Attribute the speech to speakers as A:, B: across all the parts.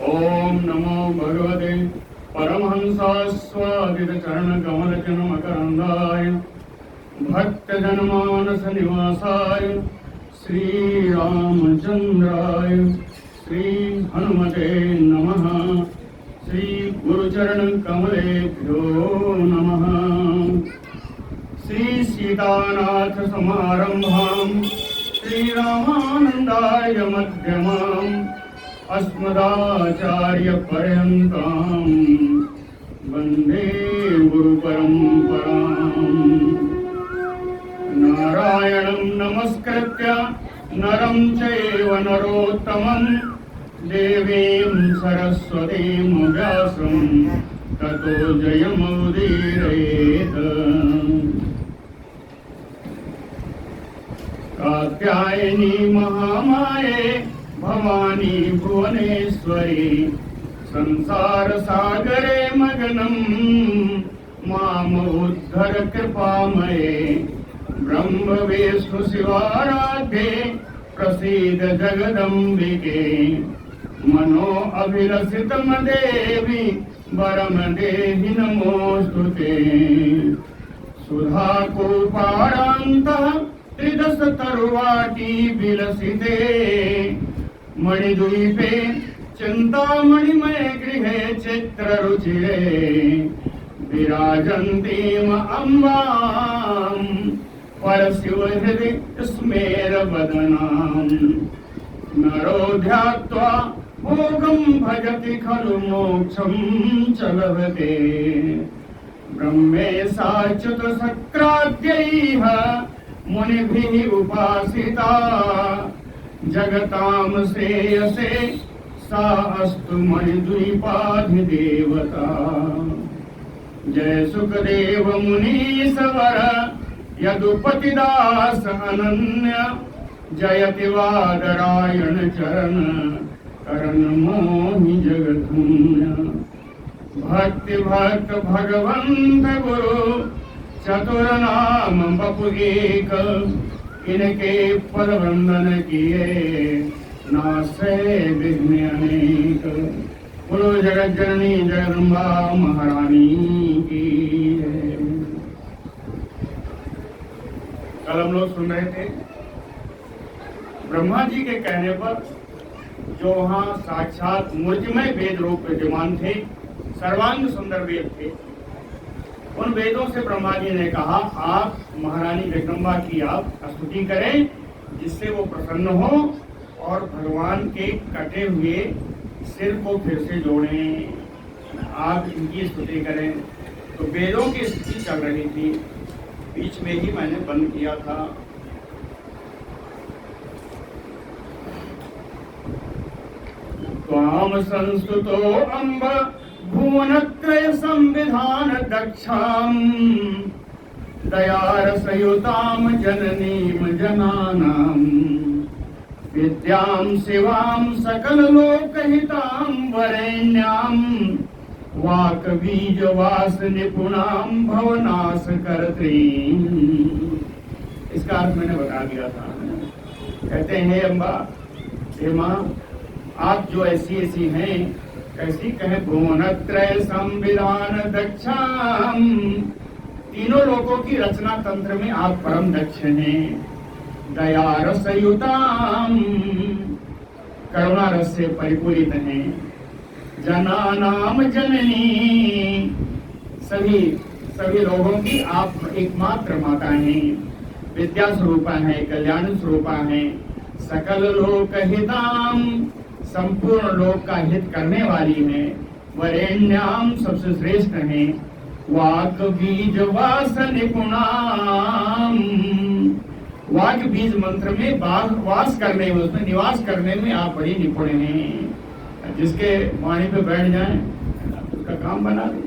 A: ओम नमो भगवते परमहंसास्वादित चरण कमल मकरंदाय भक्तजनमानस निवासाय श्री रामचंद्राय श्री हनुमते नमः। श्री गुरुचरण कमलेभ्यो नमः। श्री सीतानाथ समारंभां श्री रामानंदाय मध्यमाम् अस्मदाचार्य पर्यन्तां वन्दे गुरु परम्पराम्। नारायणं नमस्कृत्य नरं चैव नरोत्तमं देवीं सरस्वतीं व्यासं ततो जयमुदीरयेत्। कात्यायनी महामाये भवानी भुवनेश्वरी संसार सागरे मग्नं मामुद्धर कृपामये। ब्रह्म विष्णु शिवाराध्ये प्रसीद जगदम्बिके। मनो अभिलषितं देवी वरम देहि नमोस्तुते। सुधा कूपारान्तः त्रिदश तरुवाटी विलसिते। मणिद्वीपे चिंतामणिमय गृहे चित्ररुचिरे विराजन्तीम् अम्बां परशिवहृदि स्मेरवदनां। नरो ध्यात्वा भोगं भजति खलु मोक्षं च लभते। ब्रह्मेशाच्युत शक्राद्यैः मुनिभिः उपासिता जगतां श्रेयसे सा अस्तु मणिद्वीपाधिदेवता। जय सुखदेव मुनीश्वर यदुपतिदास अनन्य। जयति वादरायण चरण करण मोहि जगधुन्य। भक्ति भक्त भगवंत गुरु चतुर नाम बपु एक। इनके पद वंदन किए नासे विघ्न अनेक। बोलो जगत जननी जगदम्बा महारानी की। कल हम लोग सुन रहे थे ब्रह्मा जी के कहने पर जो वहाँ साक्षात मूर्तिमय वेद रूप विद्यमान थे, सर्वांग सुंदर वेद थे, उन वेदों से ब्रह्मा जी ने कहा आप महारानी जगदम्बा की आप स्तुति करें जिससे वो प्रसन्न हो और भगवान के कटे हुए सिर को फिर से जोड़ें। आप इनकी स्तुति करें। तो वेदों की स्तुति चल रही थी, बीच में ही मैंने बंद किया था। त्वाम संस्तुतो अम्ब भुवनत्रय संविधान दक्षां। दयारसयुतां जननीं जनानां। विद्यां शिवां सकललोकहितां वरेण्यां। वाक्बीजवास निपुणां भवनाशकर्त्रीं। इसका अर्थ मैंने बता दिया था। कहते हैं अम्बा, हे माँ, आप जो ऐसी ऐसी हैं, कैसी कहे भुवनत्रय संविधान दक्षां। तीनों लोकों की रचना तंत्र में आप परम दक्ष हैं। दया रसयुतां, करुणा रस से परिपूरित हैं। जनानाम जननी, सभी लोगों की आप एकमात्र माता हैं। विद्या स्वरूपा है, कल्याण स्वरूपा है। सकल लोक हिताम, संपूर्ण लोक का हित करने वाली है। वरेण्याम, सबसे श्रेष्ठ है। वाक बीज वास निपुणाम, वाक बीज मंत्र में वास करने में, उसमें निवास करने में आप बड़ी निपुण हैं। जिसके वाणी पे बैठ जाए उसका काम बना दे।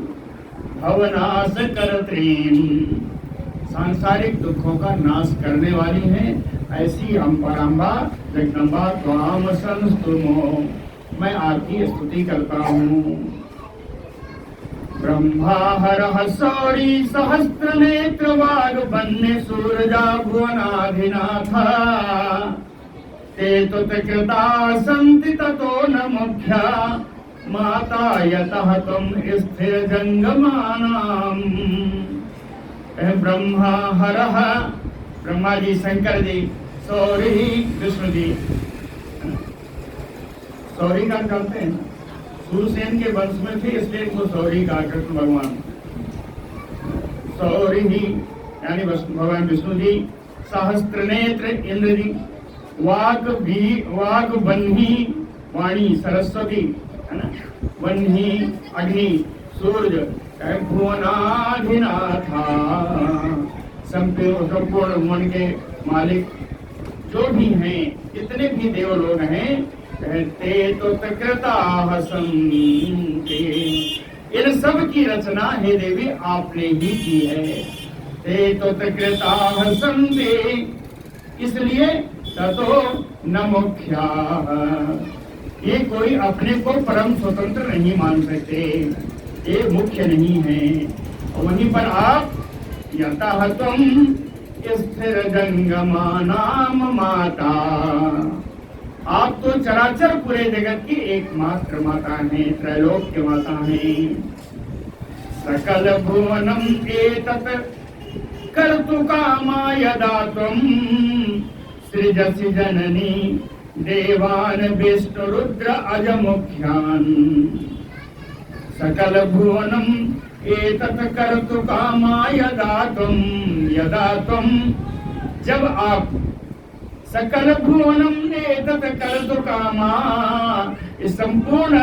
A: भवनाश करत्रीम, सांसारिक दुखों का नाश करने वाली है। ऐसी अम्बा जगदम्बा त्वाम संस्तुमो, मैं आपकी स्तुति करता हूँ। ब्रह्मा हरः शौरी सहस्त्र नेत्र वाग बन्य सूरजा भुवनाधिनाथ ते तुत कृता सन्ति ततो न मुख्या माता यतः त्वं स्थिर जंगमानाम। ब्रह्मा हरः, ब्रह्मा जी, शंकर जी, सौरी विष्णु जी। सौरी का करते हैं, सूरसेन के वंश में थे इसलिए इनको सौरी का, कृष्ण भगवान सौरी ही यानी भगवान विष्णु जी। सहस्त्र नेत्र इंद्र जी, वाक वन्ही वाणी सरस्वती, है ना, वन्ही अग्नि सूर्य, भुवनाधिनाथा संपूर्ण मन के मालिक जो भी हैं, जितने भी देव लोग हैं, कहते तो तकृता संते, इन सब की रचना हे देवी आपने ही की है। ते तो तकृता संते, इसलिए ततो न मुख्या, ये कोई अपने को परम स्वतंत्र नहीं मान सकते, ये मुख्य नहीं है। और वहीं पर आप यतः त्वं स्थिर जंगमानाम माता, आप तो चराचर पूरे जगत की एकमात्र माता हैं, त्रैलोक्य माता हैं। सकल भुवनम एतत् कर्तु कामा यदा त्वं सृजसि जननी देवान विष्णु रुद्र अजमुख्यान्। सकल भुवनम एतत् कर्तु कामा यदा त्वं, जब आप सकल भुवनम एतत् कर्तु कामा, इस संपूर्ण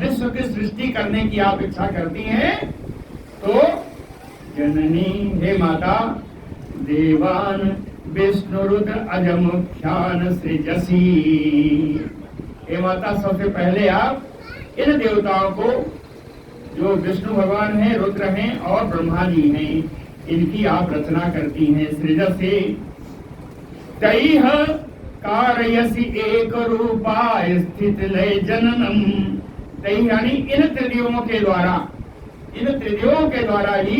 A: विश्व की सृष्टि करने की आप इच्छा करती हैं, तो जननी हे माता, देवान विष्णु रुद्र अजमुख्यान सृजसी, हे माता सबसे पहले आप इन देवताओं को, जो विष्णु भगवान हैं, रुद्र हैं और ब्रह्मा जी हैं, इनकी आप रचना करती हैं। सृजसी तैः कारयसि एक रूपा स्थित लय जननम, तैः यानी इन त्रिदेवों के द्वारा, इन त्रिदेवों के द्वारा ही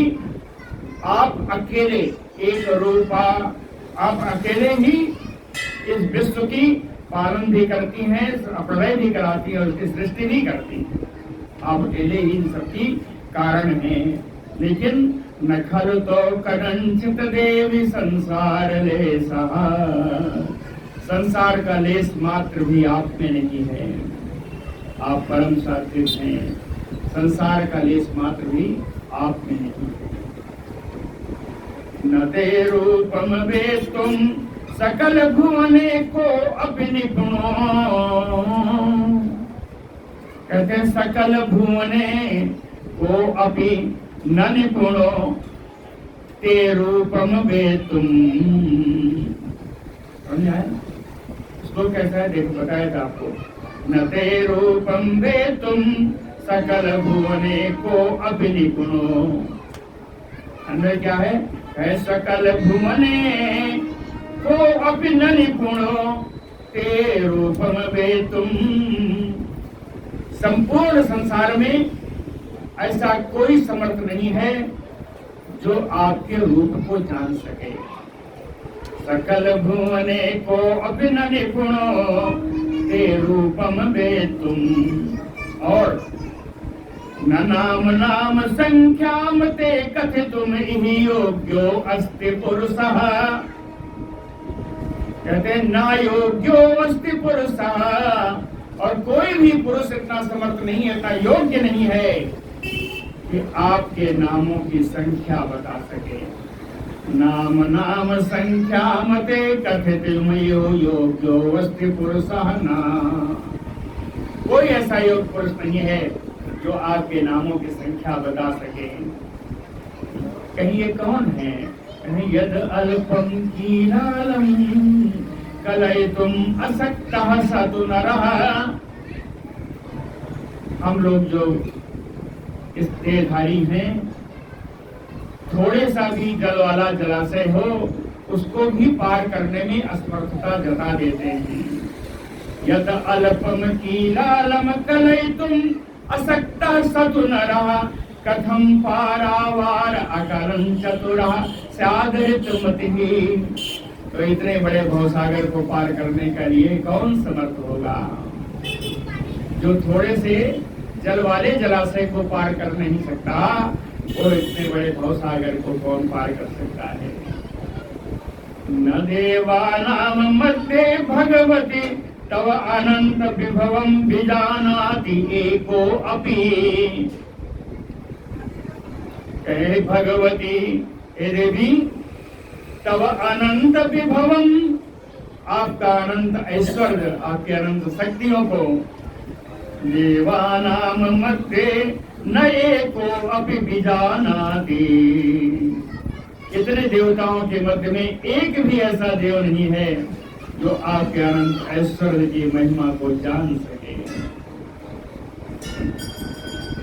A: आप अकेले एक रूपा, आप अकेले ही इस विश्व की पालन भी करती हैं, प्रलय भी कराती हैं और उसकी सृष्टि भी करती हैं। आप अकेले ही इन सबकी कारण हैं। लेकिन न खलु तो कदंचित देवी संसार लेसः, संसार का लेस मात्र भी आप में नहीं है। आप परम सात्विक हैं, संसार का लेस मात्र भी आप में नहीं है। न ते रूपम वेत्तुम सकल भुवने को अपि निपुणो, कहते सकल भुवने को अपि न निपुणो ते रूपम वेत्तुम। श्लोक कैसा है देखो, बताया था आपको। न ते रूपम वेत्तुम सकल भुवने को अपि निपुणो, अंदर क्या है, सकल भुवने को अपि न निपुणो ते रूपम वेत्तुम। संपूर्ण संसार में ऐसा कोई समर्थ नहीं है जो आपके रूप को जान सके। सकल भुवने को अपि न निपुणो ते रूपम वेत्तुम। और न नाम संख्याम ते कथितुम इहि योग्यो अस्ति पुरुषः, कहते ना योग्यो अस्ति पुरुषः, और कोई भी पुरुष इतना समर्थ नहीं है, इतना योग्य नहीं है कि आपके नामों की संख्या बता सके। नाम संख्या मते कथितुम योग्यो अस्ति पुरुषः न, कोई ऐसा योग पुरुष नहीं है जो आपके नामों की संख्या बता सके। कहीं ये कौन है, कहीं यद अल्पम कीलालम कलयितुम असक्तः स तु नरः। हम लोग जो इस देहधारी हैं, थोड़े सा भी जल वाला जलाशय हो उसको भी पार करने में असमर्थता जता देते हैं। यद अल्पम कीलालम कलयितुम असक्तः स तु नरः कथम पारावार अकलं चतुरः स्यादृतमतिः। तो इतने बड़े भवसागर को पार करने के लिए कौन समर्थ होगा। जो थोड़े से जल वाले जलाशय को पार कर नहीं सकता, वो इतने बड़े भवसागर को कौन पार कर सकता है। न देवानाम मध्ये भगवती तव अनंत विभवम विजानाति एको अपि। कहे भगवती, हे देवी, तव अनंत विभवम, आपका अनंत ऐश्वर्य, आपके अनंत शक्तियों को, देवानाम मध्ये न एको अपि विजानाति, इतने देवताओं के मध्य में एक भी ऐसा देव नहीं है जो आपके अनंत ऐश्वर्य की महिमा को जान सके।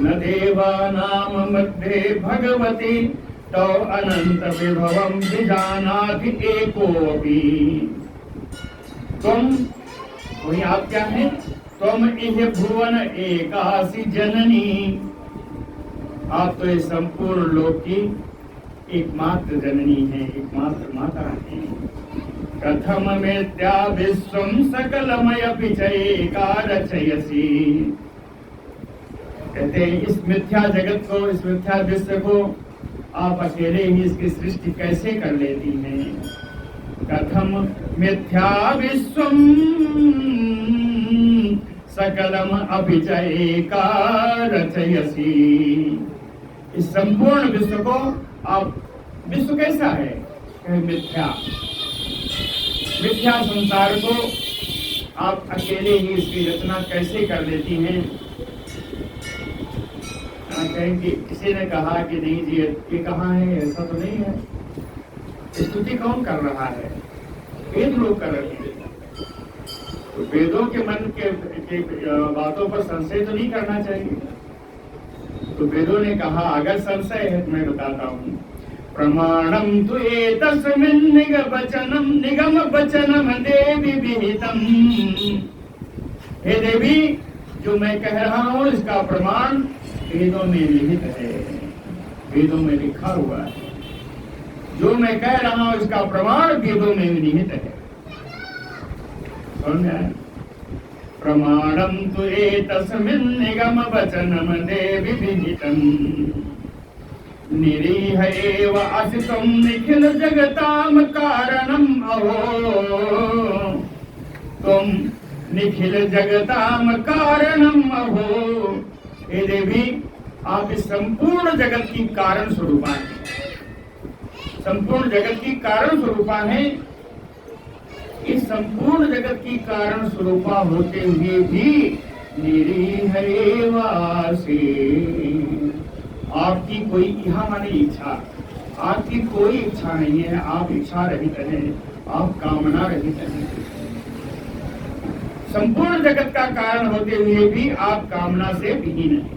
A: न देवानाम मध्ये भगवती तव अनंत विभवम विजानाति एकोऽपि। तुम, वही आप क्या है, तुम इह भुवन एकासी जननी, आप तो इस संपूर्ण लोक की एकमात्र जननी है, एकमात्र माता है। कथम मिथ्या विश्वम सकलमय पिचैका रचयसि। कहते हैं इस मिथ्या जगत को, इस मिथ्या विश्व को आप अकेले ही इसकी सृष्टि कैसे कर लेती हैं। कथम मिथ्या विश्वम सकलम अपिचैका रचयसि। इस संपूर्ण विश्व को आप, विश्व कैसा है, मिथ्या, मिथ्या संसार को आप अकेले ही इसकी रचना कैसे कर लेती हैं। कहेंगे किसी ने कहा कि नहीं जी ये कहाँ है, ऐसा तो नहीं है। स्तुति कौन कर रहा है, वेद लोग कर रहे हैं। तो वेदों के मन के बातों पर संशय तो नहीं करना चाहिए। तो वेदों ने कहा अगर संशय है तो मैं बताता हूँ। प्रमाणम तु एतस्मिन् निगम वचनम देवी विहितम। हे देवी, जो मैं कह रहा हूँ इसका प्रमाण वेदों में निहित है, वेदों में लिखा हुआ है। जो मैं कह रहा हूँ इसका प्रमाण वेदों में निहित है। समझ आया? प्रमाणम तु एतस्मिन् निगम वचनम देवी विहितम। निरीह एव असितं निखिल जगताम कारणम अहो। तुम निखिल जगताम कारणम अहो। हे देवी, आप इस संपूर्ण जगत की कारण स्वरूपा हैं, संपूर्ण जगत की कारण स्वरूपा हैं। इस संपूर्ण जगत की कारण स्वरूपा होते हुए भी निरीह एव आसि। आपकी कोई यहाँ माने इच्छा, आपकी कोई इच्छा नहीं है, आप इच्छा रहित हैं, आप कामना रहित हैं। संपूर्ण जगत का कारण होते हुए भी आप कामना से विहीन हैं।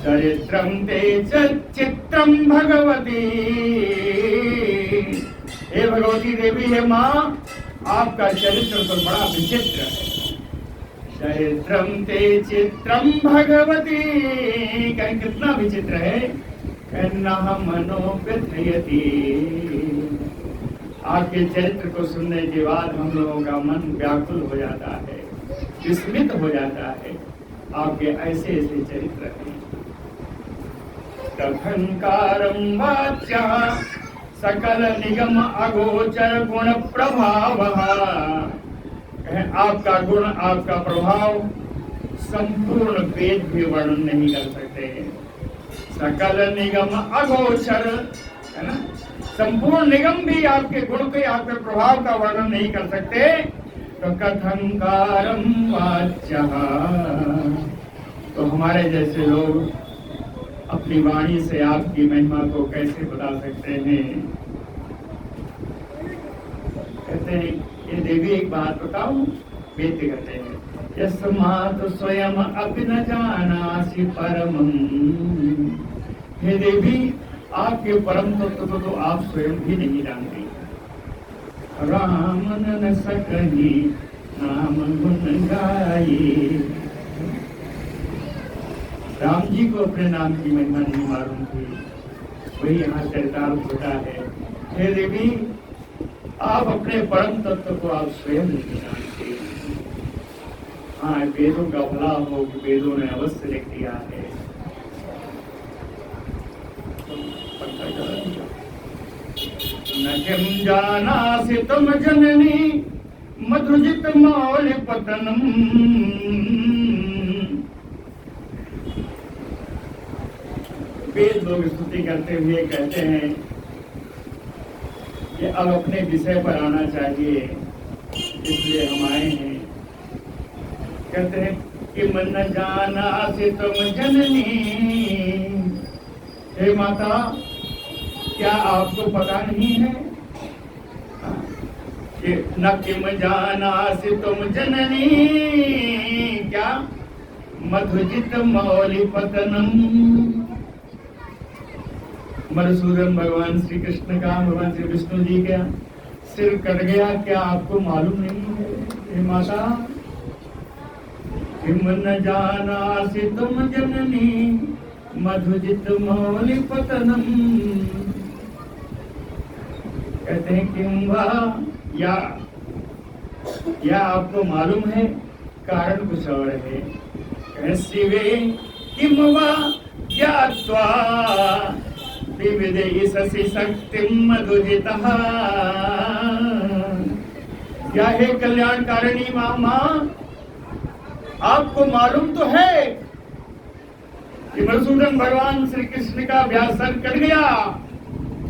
A: चरित्रम ते चित्रम भगवती। हे भगवती देवी, हे माँ, आपका चरित्र तो बड़ा विचित्र है। चरित्रम ते चित्रम भगवती, कहीं कितना विचित्र है। कन्नह मनो व्यथयति। आपके चरित्र को सुनने के बाद हम लोगों का मन व्याकुल हो जाता है, विस्मित हो जाता है। आपके ऐसे ऐसे चरित्र हैं। कथंकारं वाच्या सकल निगम अगोचर गुण प्रभाव। आपका गुण, आपका प्रभाव संपूर्ण वेद भी वर्णन नहीं कर सकते। सकल निगम अगोचर, है ना, संपूर्ण निगम भी आपके गुण के, आपके प्रभाव का वर्णन नहीं कर सकते। तो कथंकारं वाच्या, तो हमारे जैसे लोग अपनी वाणी से आपकी महिमा को कैसे बता सकते हैं। कहते हैं ये देवी एक बात बताओ, वेद कहते हैं यस्मात् स्वयं अपि न जानासि परमं। हे देवी, आपके परम तत्व तो आप स्वयं भी नहीं जानते। राम न सकहि नाम गुण गाये। राम जी को अपने नाम की महिमा नहीं मालूम थी, वही यहाँ चरितार्थ होता है। हे देवी, आप अपने परम तत्व को आप स्वयं नहीं जानते। हाँ, वेदों का भला हो कि वेदों ने अवश्य लिख दिया है। न किम जानासि तुम जननी मधुजित मौलि पतनम। वेद लोग स्तुति करते हुए कहते हैं कि अब अपने विषय पर आना चाहिए, इसलिए हम आए हैं। कहते हैं कि मन जानासि तुम जननी, हे माता क्या आपको पता नहीं है कि न किम जानासि तुम जननी, क्या मधुजित मौलि पतनम। मधुसूदन भगवान श्री कृष्ण का, भगवान श्री विष्णु जी का सिर कट गया, क्या आपको मालूम नहीं है हे माता? किम न जानासि तुम जननी मधुजित मौलि पतनम। कहते हैं किम वा, या आपको मालूम है? कारण कुछ और है। शिवे किम वा ज्ञात्वा विविधेयसि शक्तिं मधुजितः। क्या है कल्याणकारिणी मामा, आपको मालूम तो है कि मधुसूदन भगवान श्री कृष्ण का व्यासन कट गया,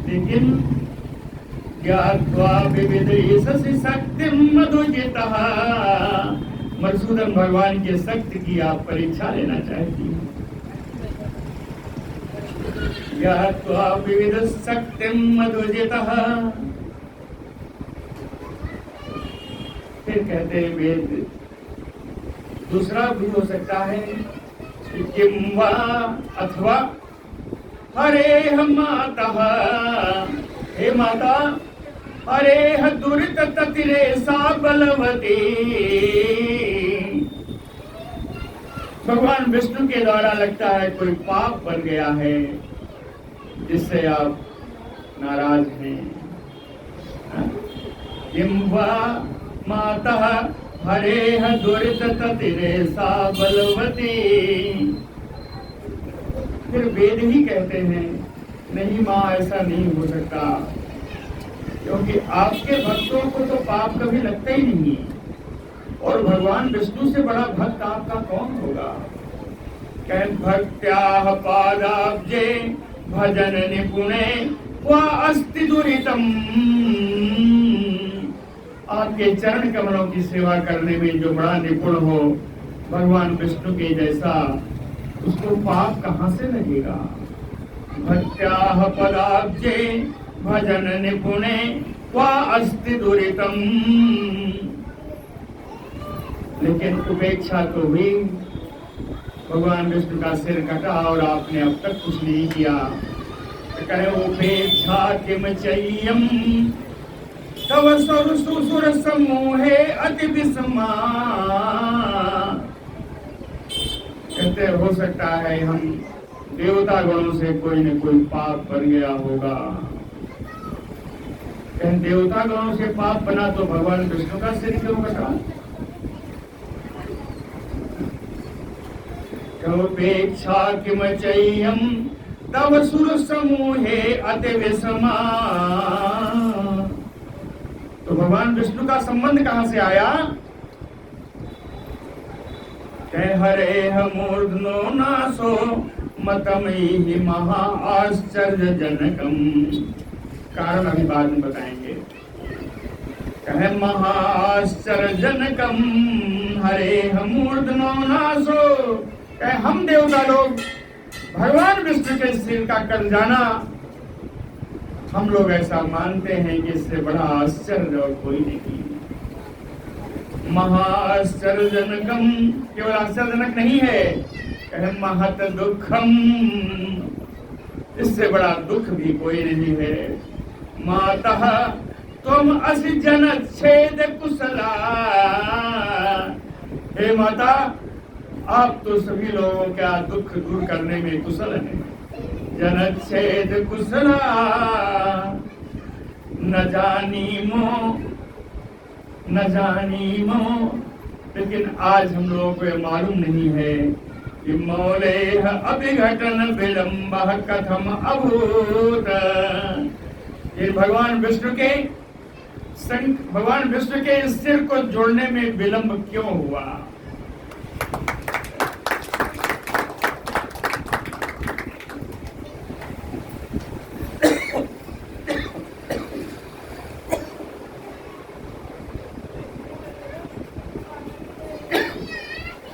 A: लेकिन ज्ञात्वा विविधेयसि शक्तिं मधुजितः, मधुसूदन भगवान के शक्ति की आप परीक्षा लेना चाहती हैं। ज्ञात्वा विविध शक्तिं मधुजितः। फिर कहते हैं वेद, दूसरा भी हो सकता है किम वा, अथवा हरे मातः, हे माता हरे दुरित ततिरे सा बलवती। भगवान विष्णु के द्वारा लगता है कोई पाप बन गया है जिससे आप नाराज हैं। किम वा मातः हरे दुरित ततिरे सा बलवती। फिर वेद ही कहते हैं नहीं माँ, ऐसा नहीं हो सकता, क्योंकि आपके भक्तों को तो पाप कभी लगता ही नहीं, और भगवान विष्णु से बड़ा भक्त आपका कौन होगा? कह भक्त्याः पादाब्जे भजन निपुणे वा अस्ति दुरितम। आपके चरण कमलों की सेवा करने में जो बड़ा निपुण हो, भगवान विष्णु के जैसा, उसको पाप कहाँ से लगेगा? भक्त्याः पदाब्जे भजन निपुणे वा अस्ति दुरितम। लेकिन उपेक्षा तो हुई, भगवान विष्णु का सिर कटा और आपने अब तक कुछ नहीं किया। तो कहे उपेक्षा किम चय्यम तव सुर समूहे अति विस्मा। कहते हो सकता है हम देवता गणों से कोई न कोई पाप बन गया होगा। देवता गणों से पाप बना तो भगवान विष्णु का सिर क्यों कटा? उपेक्षा किम चय्यम तव सुर समूहे अति विस्मा। तो भगवान विष्णु का संबंध कहां से आया? हरे मूर्धनो नासो मतमयि महा आश्चर्य जनकम। कारण अभी बाद में बताएंगे। कहे महा आश्चर्य जनकम हरे मूर्धनो नासो। कहे हम देवता लोग भगवान विष्णु के सिर का कट जाना, हम लोग ऐसा मानते हैं कि इससे बड़ा आश्चर्य और कोई नहीं। महाश्चर्यजनकम केवल आश्चर्यजनक नहीं है, कहे महत दुखम, इससे बड़ा दुख भी कोई नहीं है। मातः तुम असि जन छेद कुशला। हे माता, आप तो सभी लोगों का दुख दूर करने में कुशल हैं। जन छेद कुशला न जानी मो लेकिन आज हम लोगों को ये मालूम नहीं है कि मौले अभिघटन विलंब कथम अभूत। ये भगवान विष्णु के सिर को जोड़ने में विलंब क्यों हुआ?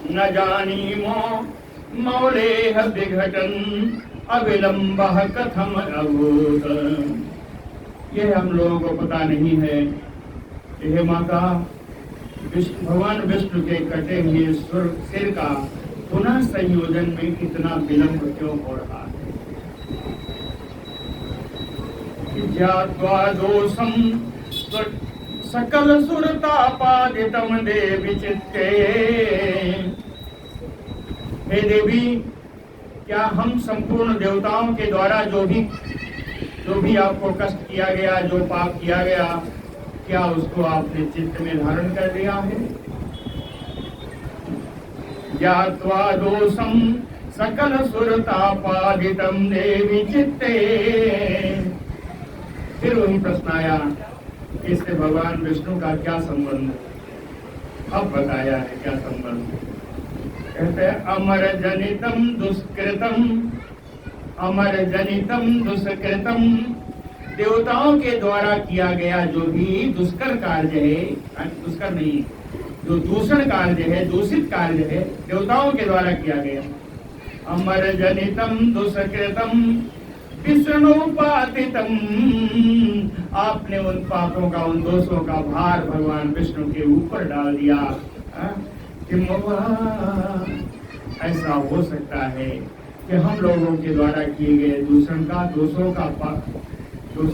A: न जानीमो मौलेह विघटन अविलंबः कथम अभूत। ये हम लोगों को पता नहीं है कि हे माता, भगवान विष्णु के कटे हुए सिर का पुनः संयोजन में इतना विलंब क्यों हो रहा है? ज्ञात्वा दोषम सकल सुरतापादितम देवी चित्ते। हे देवी, क्या हम संपूर्ण देवताओं के द्वारा जो भी आपको कष्ट किया गया, जो पाप किया गया, क्या उसको आपने चित्त में धारण कर लिया है? ज्ञात्वा दोषम सकल सुरतापादितम देवी चित्ते। फिर वही प्रश्न आया, इससे भगवान विष्णु का क्या संबंध? अब बताया है क्या संबंध। कहते हैं अमर जनितम दुष्कृतम। देवताओं के द्वारा किया गया जो भी दुष्कर कार्य है, दुष्कर नहीं, जो दूषण कार्य है, दूषित कार्य है, देवताओं के द्वारा किया गया। अमर जनितम दुष्कृतम विष्णुपातितम। आपने उन पापों का, उन दोषों का भार भगवान विष्णु के ऊपर डाल दिया। ऐसा हो सकता है कि हम लोगों के द्वारा किए गए दूषण का, दोषों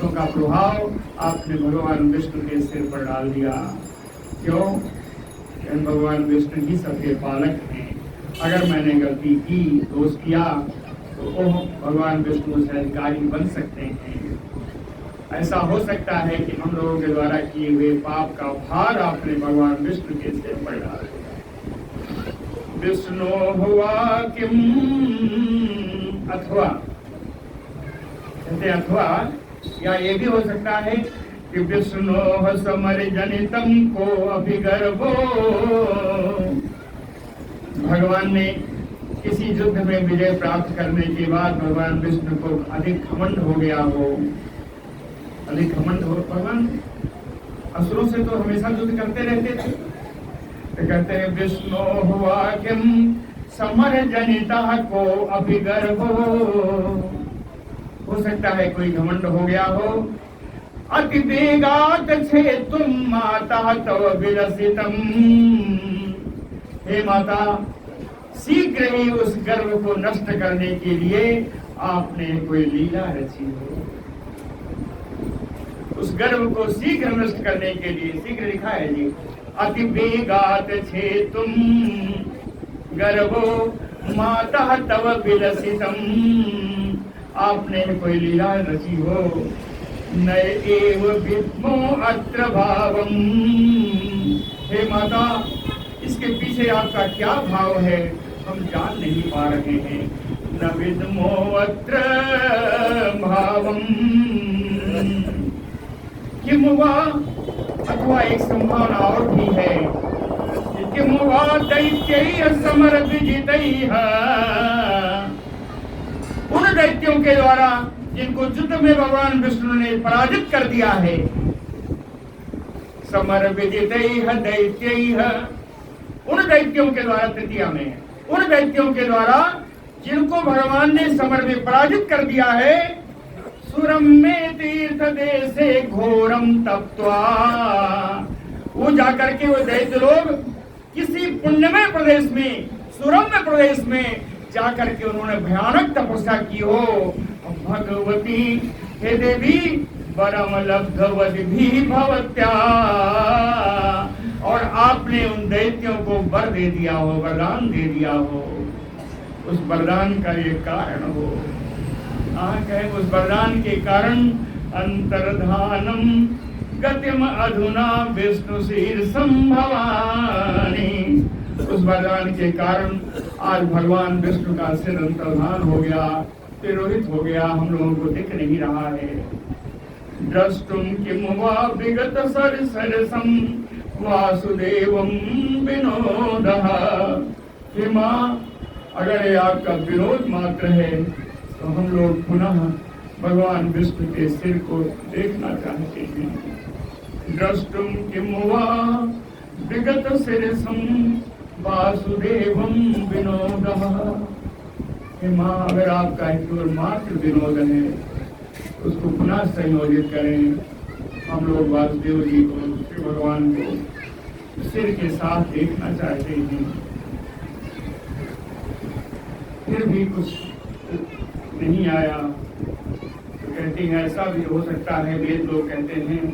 A: का प्रभाव आपने भगवान विष्णु के सिर पर डाल दिया। क्यों? भगवान विष्णु ही सबके पालक हैं। अगर मैंने गलती की, दोष किया, तो भगवान विष्णु से अधिकारी बन सकते हैं। ऐसा हो सकता है कि हम लोगों के द्वारा किए हुए पाप का भार आपने भगवान विष्णु के सिर पर डाल दिया। विष्णु हुआ किम, अथवा या ये भी हो सकता है कि विष्णु समर्जनितम को अभिगर्भो। भगवान ने किसी युद्ध में विजय प्राप्त करने के बाद भगवान विष्णु को अधिक घमंड हो गया हो, भगवान असुरों से तो हमेशा युद्ध करते रहते थे। तो कहते हैं विष्णु हुआ किम समर्जनिता को अभिगर्भो। हो सकता है कोई घमंड हो गया हो। अति वेगात छे तुम माता तव विलसितम। हे माता, शीघ्र ही उस गर्व को नष्ट करने के लिए आपने कोई लीला रची हो। उस गर्व को शीघ्र नष्ट करने के लिए, शीघ्र लिखा है जी, अति वेगात छे तुम गर्भो माता तव विलसितम। आपने कोई लीला रची हो। नय एव विद्मो अत्र भावम। हे माता, इसके पीछे आपका क्या भाव है हम जान नहीं पा रहे हैं। न विद्मो अत्र भावम किम वा, अथवा एक संभावना और भी है, किम वा दैत्यैः समर विजितैः। उन दैत्यों के द्वारा जिनको युद्ध में भगवान विष्णु ने पराजित कर दिया है। समर विजितैः दैत्यैः, उन दैत्यों के द्वारा, तृतीया में, उन दैत्यों के द्वारा जिनको भगवान ने समर में पराजित कर दिया है। सुरम में तीर्थ देशे घोरम तप्त्वा। वो जाकर के वो दैत्य लोग किसी पुण्यमय प्रदेश में, सुरम्य प्रदेश में जाकर के उन्होंने भयानक तपस्या की हो। भगवती, हे देवी, वरम लब्धवत भी भवत्या। और आपने उन दैत्यों को वर दे दिया हो, वरदान दे दिया हो। उस वरदान का ये कारण हो, उस वरदान के कारण अंतर्धानम गतिम अधुना विष्णु शीर्षम भवानी। वरदान के कारण आज भगवान विष्णु का सिर अंतर्धान हो गया, तिरोहित हो गया, हम लोगों को दिख नहीं रहा है। द्रष्टुम किम वा विगत सरसम वासुदेवम विनोदः। हे माँ, अगर ये आपका विनोद मात्र है तो हम लोग पुनः भगवान विष्णु के सिर को देखना चाहते हैं। द्रष्टुम किम वा विगत शिरसम वासुदेवम विनोदः। हे माँ, अगर आपका केवल मात्र विनोद है उसको पुनः संयोजित करें। हम लोग वासुदेव जी को, श्री भगवान को सिर के साथ देखना चाहते हैं। फिर भी कुछ नहीं आया तो कहते हैं ऐसा भी हो सकता है, वेद लोग कहते हैं,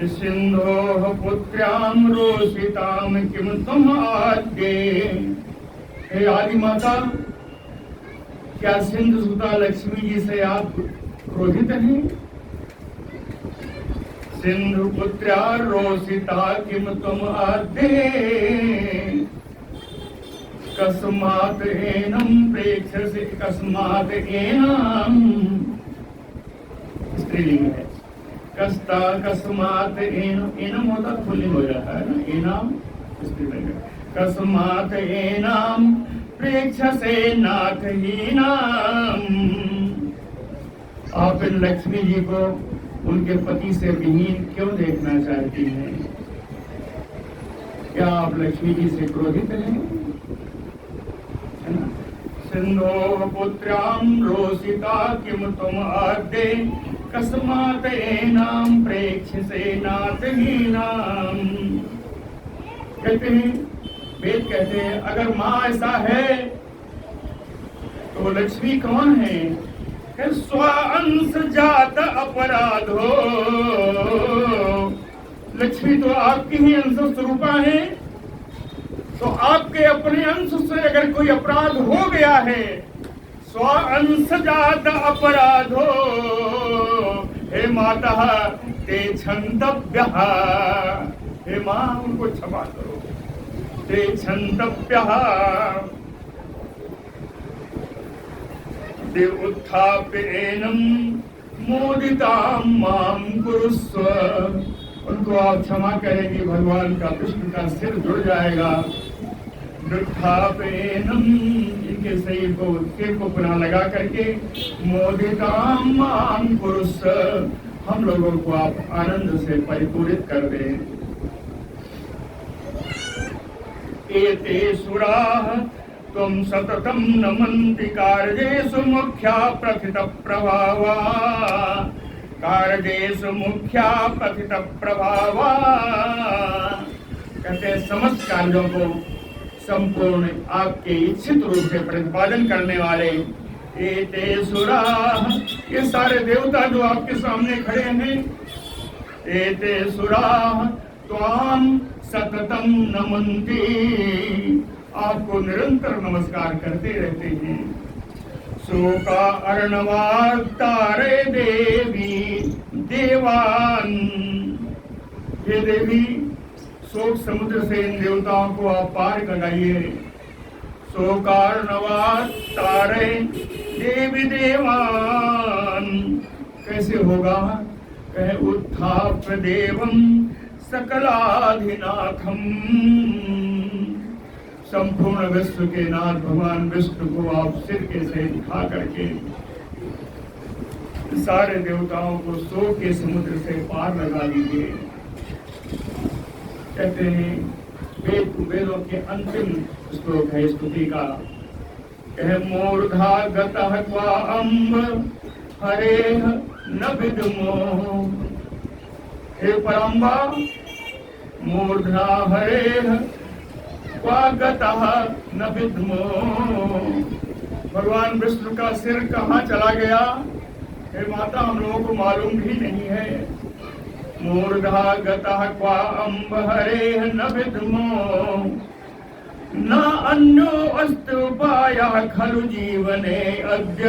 A: सिंधो पुत्र्याम रोषिताम किम तुम आद्ये। हे आदि माता, क्या सिंधु सुता लक्ष्मी जी से आप क्रोधित हैं? सिंधु पुत्र्या रोषिता किम तुम आद्ये। कस्मात् एनम प्रेक्षसे, कस्मात् एनम स्त्रीलिंग है, कस्ता कस्मात् एनम होता पुल्लिंग हो जाता है ना, एनाम स्त्रीलिंग है। कस्मात् एनाम प्रेक्षसे नाथ हीनाम। आप इन लक्ष्मी जी को उनके पति से विहीन क्यों देखना चाहती हैं? क्या आप लक्ष्मी जी से क्रोधित हैं? सिंधो पुत्र्याम रोषिता किम तुम आद्ये। कस्मात् एनाम प्रेक्षसे नाथ हीनाम। कहते हैं, वेद कहते हैं, अगर माँ ऐसा है तो लक्ष्मी कौन है? स्वांश जात अपराधो। लक्ष्मी तो आपकी ही अंश स्वरूपा है, तो आपके अपने अंश से अगर कोई अपराध हो गया है, स्वांश जात अपराधो, हे माता ते क्षन्तव्यः। हे माँ, उनको क्षमा करो। ते क्षन्तव्यः। ते उत्थाप्येनं मोदितां मां कुरुस्व। उनको आप क्षमा करेंगे, भगवान का विष्णु का सिर जुड़ जाएगा। उत्थाप्येनं, इनके शरीर को, सिर को पुनः लगा करके, मोदितां मां कुरुस्व, हम लोगों को आप आनंद से परिपूरित कर दें। एते सुराः तुम सततम नमन्ति कार्जेषु मुख्या प्रथित प्रभावा। कार्जेषु मुख्या प्रथित प्रभावा। कहते हैं, समस्त कार्यों को संपूर्ण आपके इच्छित रूप से प्रतिपादन करने वाले एते सुराः, ये सारे देवता जो आपके सामने खड़े हैं, एते सुराः त्वां सततम नमन्ति, आपको निरंतर नमस्कार करते रहते हैं। शोका अर्णवातारे देवी देवान। हे देवी, शोक समुद्र से इन देवताओं को आप पार कराइए। शोकार्णवातारे देवी देवान। कैसे होगा? कहे उत्थाप्य देवम सकलाधिनाथम। संपूर्ण विश्व के नाथ भगवान विष्णु को आप सिर के से उठा करके सारे देवताओं को शोक के समुद्र से पार लगा लीजिए। कहते हैं, वेदों के अंतिम श्लोक है स्तुति का। कहे मूर्धा गतः क्वा अम्ब हरेह न विद्मो। हे परम्बा, मूर्धा हरेह गतः न विद्मो। भगवान विष्णु का सिर कहाँ चला गया? हे माता, हम लोगों को मालूम भी नहीं है। मूर्धा गतः क्वा अम्ब हरेः न विद्मो। न अन्यो अस्ति उपायः खलु जीवने अद्य।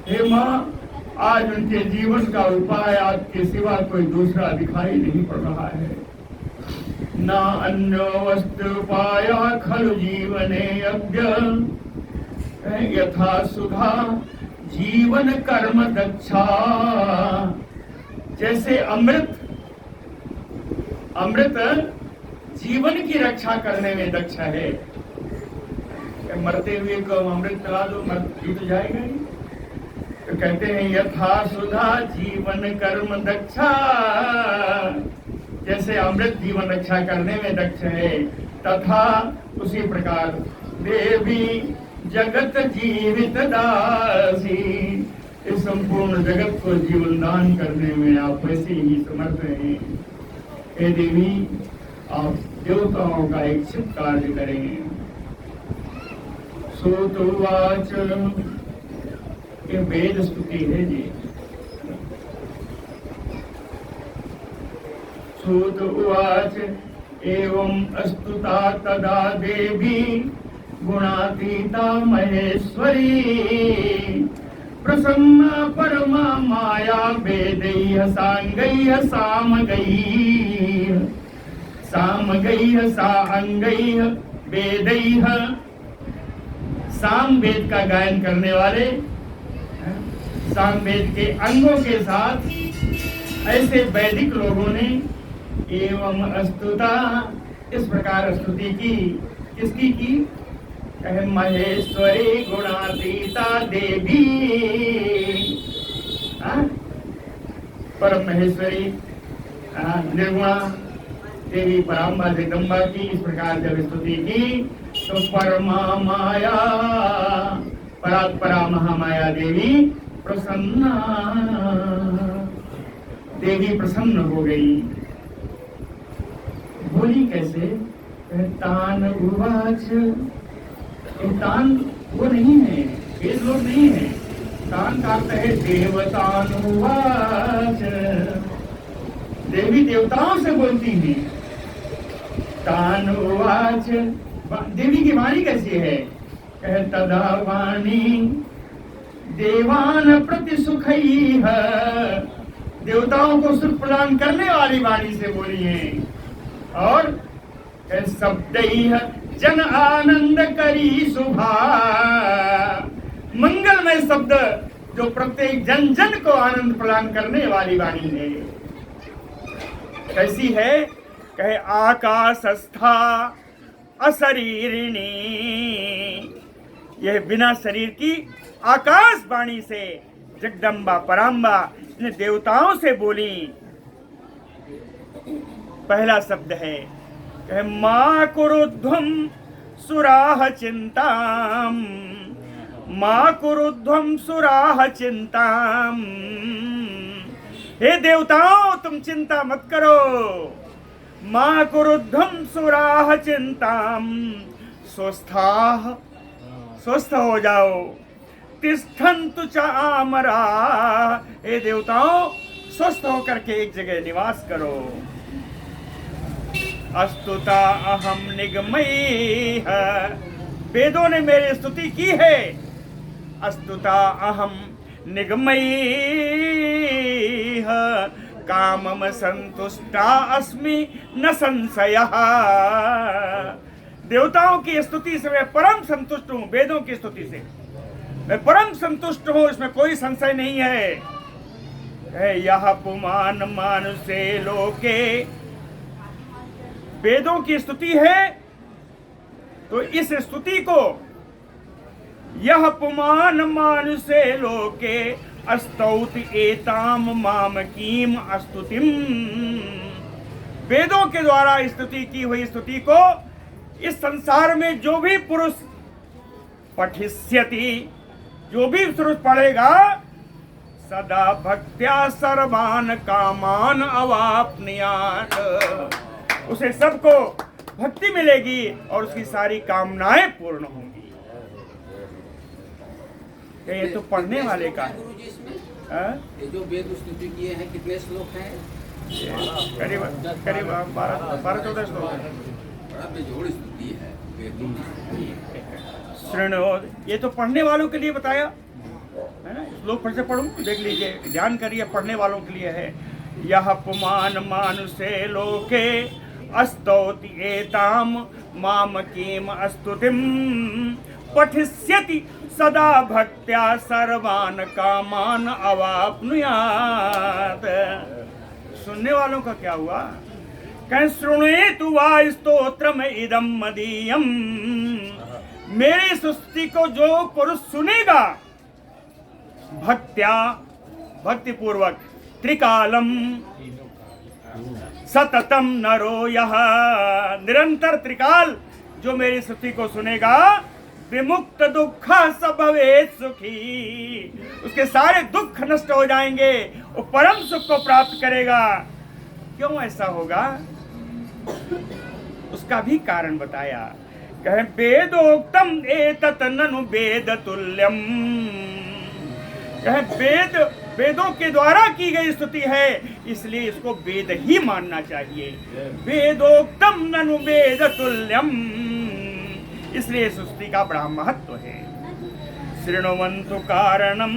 A: हे माँ, आज उनके जीवन का उपाय आपके सिवा कोई दूसरा दिखाई नहीं पड़ रहा है। न अन्यो वस्त्रोपाय खलु जीवने अद्य यथा सुधा जीवन कर्म दक्षा। जैसे अमृत जीवन की रक्षा करने में दक्ष है। मरते हुए को अमृत पिला दो, मर तो जाएगा ही। तो कहते हैं यथा सुधा जीवन कर्म दक्षा, जैसे अमृत जीवन रक्षा करने में दक्ष है, तथा उसी प्रकार देवी जगत जीवित दासी, इस संपूर्ण जगत को जीवन दान करने में आप वैसे ही समर्थ हैं। हे देवी, आप देवताओं का एक शुभ कार्य करें। सोतुवाच, ये वेद स्तुति है जी। सूत उवाच एवं अस्तुता तदा देवी गुणातीता महेश्वरी, प्रसन्ना परमा माया वेदैः सांगैः सामगैः सांगैः वेदैः। साम वेद का गायन करने वाले साम वेद के अंगों के साथ ऐसे वैदिक लोगों ने एवं अस्तुता, इस प्रकार स्तुति की। किसकी की? कहे महेश्वरी गुणातीता देवी, परम महेश्वरी निर्गुणा देवी पराम्बा जगदम्बा की इस प्रकार जब स्तुति की तो परमा माया, परात्परा महामाया देवी प्रसन्ना, देवी प्रसन्न हो गई। बोली कैसे? तान उवाच, तान वो नहीं है, वेद लोग नहीं है। तान का अर्थ है देवतान उवाच, देवी देवताओं से बोलती है। तान उवाच, देवी की वाणी कैसी है? कह तदा वाणी देवान प्रति सुखैः, देवताओं को सुख प्रदान करने वाली वाणी से बोली है। और शब्दैः जन आनंद करी शुभा, मंगलमय शब्द जो प्रत्येक जन जन को आनंद प्रदान करने वाली वाणी है। कैसी है? कहे आकाशस्था अशरीरिणी, यह बिना शरीर की आकाश वाणी से जगदम्बा पराम्बा ने देवताओं से बोली। पहला शब्द है कहे माँ कुरुध्वम सुराह चिंताम, माँ कुरुध्वम सुराह चिंताम, हे देवताओं तुम चिंता मत करो। माँ कुरुध्वम सुराह चिंताम, स्वस्थ हो जाओ। तिष्ठन्तु च आमरा, हे देवताओं स्वस्थ होकर के एक जगह निवास करो। अस्तुता अहम निगमैः, वेदों ने मेरी स्तुति की है। अस्तुता अहम निगमैः कामम संतुष्टा अस्मि न संशयः, देवताओं की स्तुति से मैं परम संतुष्ट हूँ। वेदों की स्तुति से मैं परम संतुष्ट हूँ, इसमें कोई संशय नहीं है। यह पुमान मानुषे लोके, वेदों की स्तुति है तो इस स्तुति को यह पुमान मानुषे लोके अस्तौति एताम मामकीम स्तुतिम, वेदों के द्वारा स्तुति की हुई स्तुति को इस संसार में जो भी पुरुष पठिष्यति, जो भी पुरुष पढ़ेगा, सदा भक्त्या सर्वान कामान अवाप्नुयात्, उसे सबको भक्ति मिलेगी और उसकी सारी कामनाएं पूर्ण होंगी। ये तो पढ़ने वाले का है।
B: ये जो वेद स्तुति किए हैं कितने श्लोक हैं?
A: करीब 12-14 श्लोक हैं।
B: बड़ा बेजोड़ स्तुति है वेदों की।
A: श्रेणो, ये तो पढ़ने वालों के लिए बताया है ना। श्लोक फिर से पढ़ूं, देख लीजिए, ध्यान करिए, पढ़ने वालों के लिए है। यह पुमान मानुषे लोके अस्तौति एताम मामकीम स्तुतिम पठिष्यति सदा भक्त्या सर्वान कामान अवाप्नुयात्। सुनने वालों का क्या हुआ? कहीं शृणुएतु वा स्तोत्रम इदम मदीयम, मेरी स्तुति को जो पुरुष सुनेगा भक्त्या, भक्ति पूर्वक, त्रिकालम सततम नरो यह, निरंतर त्रिकाल जो मेरी स्तुति को सुनेगा, विमुक्त दुख भवेत् सुखी, उसके सारे दुख नष्ट हो जाएंगे, वो परम सुख को प्राप्त करेगा। क्यों ऐसा होगा? उसका भी कारण बताया। कहे वेदोक्तम एतत् ननु वेद तुल्यम, कहे वेदों के द्वारा की गई स्तुति है, इसलिए इसको वेद ही मानना चाहिए। वेदोक्तम ननु वेद तुल्यम, इसलिए स्तुति का बड़ा महत्व है। शृण्वन्तु कारणम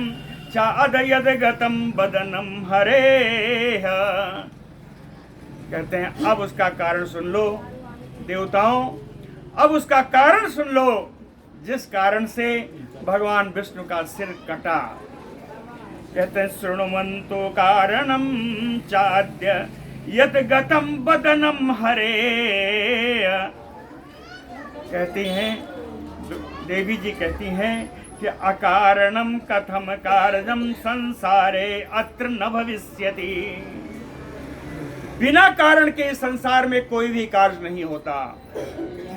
A: चाद यद गतम बदनम हरेह, कहते हैं अब उसका कारण सुन लो देवताओं, अब उसका कारण सुन लो, जिस कारण से भगवान विष्णु का सिर कटा। कहते हैं शृण्वन्तु कारणम चाद्य यद गतम बदनम हरे, कहती हैं देवी जी, कहती हैं कि अकारणम कथम कार्यम संसारे अत्र न भविष्यति, बिना कारण के संसार में कोई भी कार्य नहीं होता,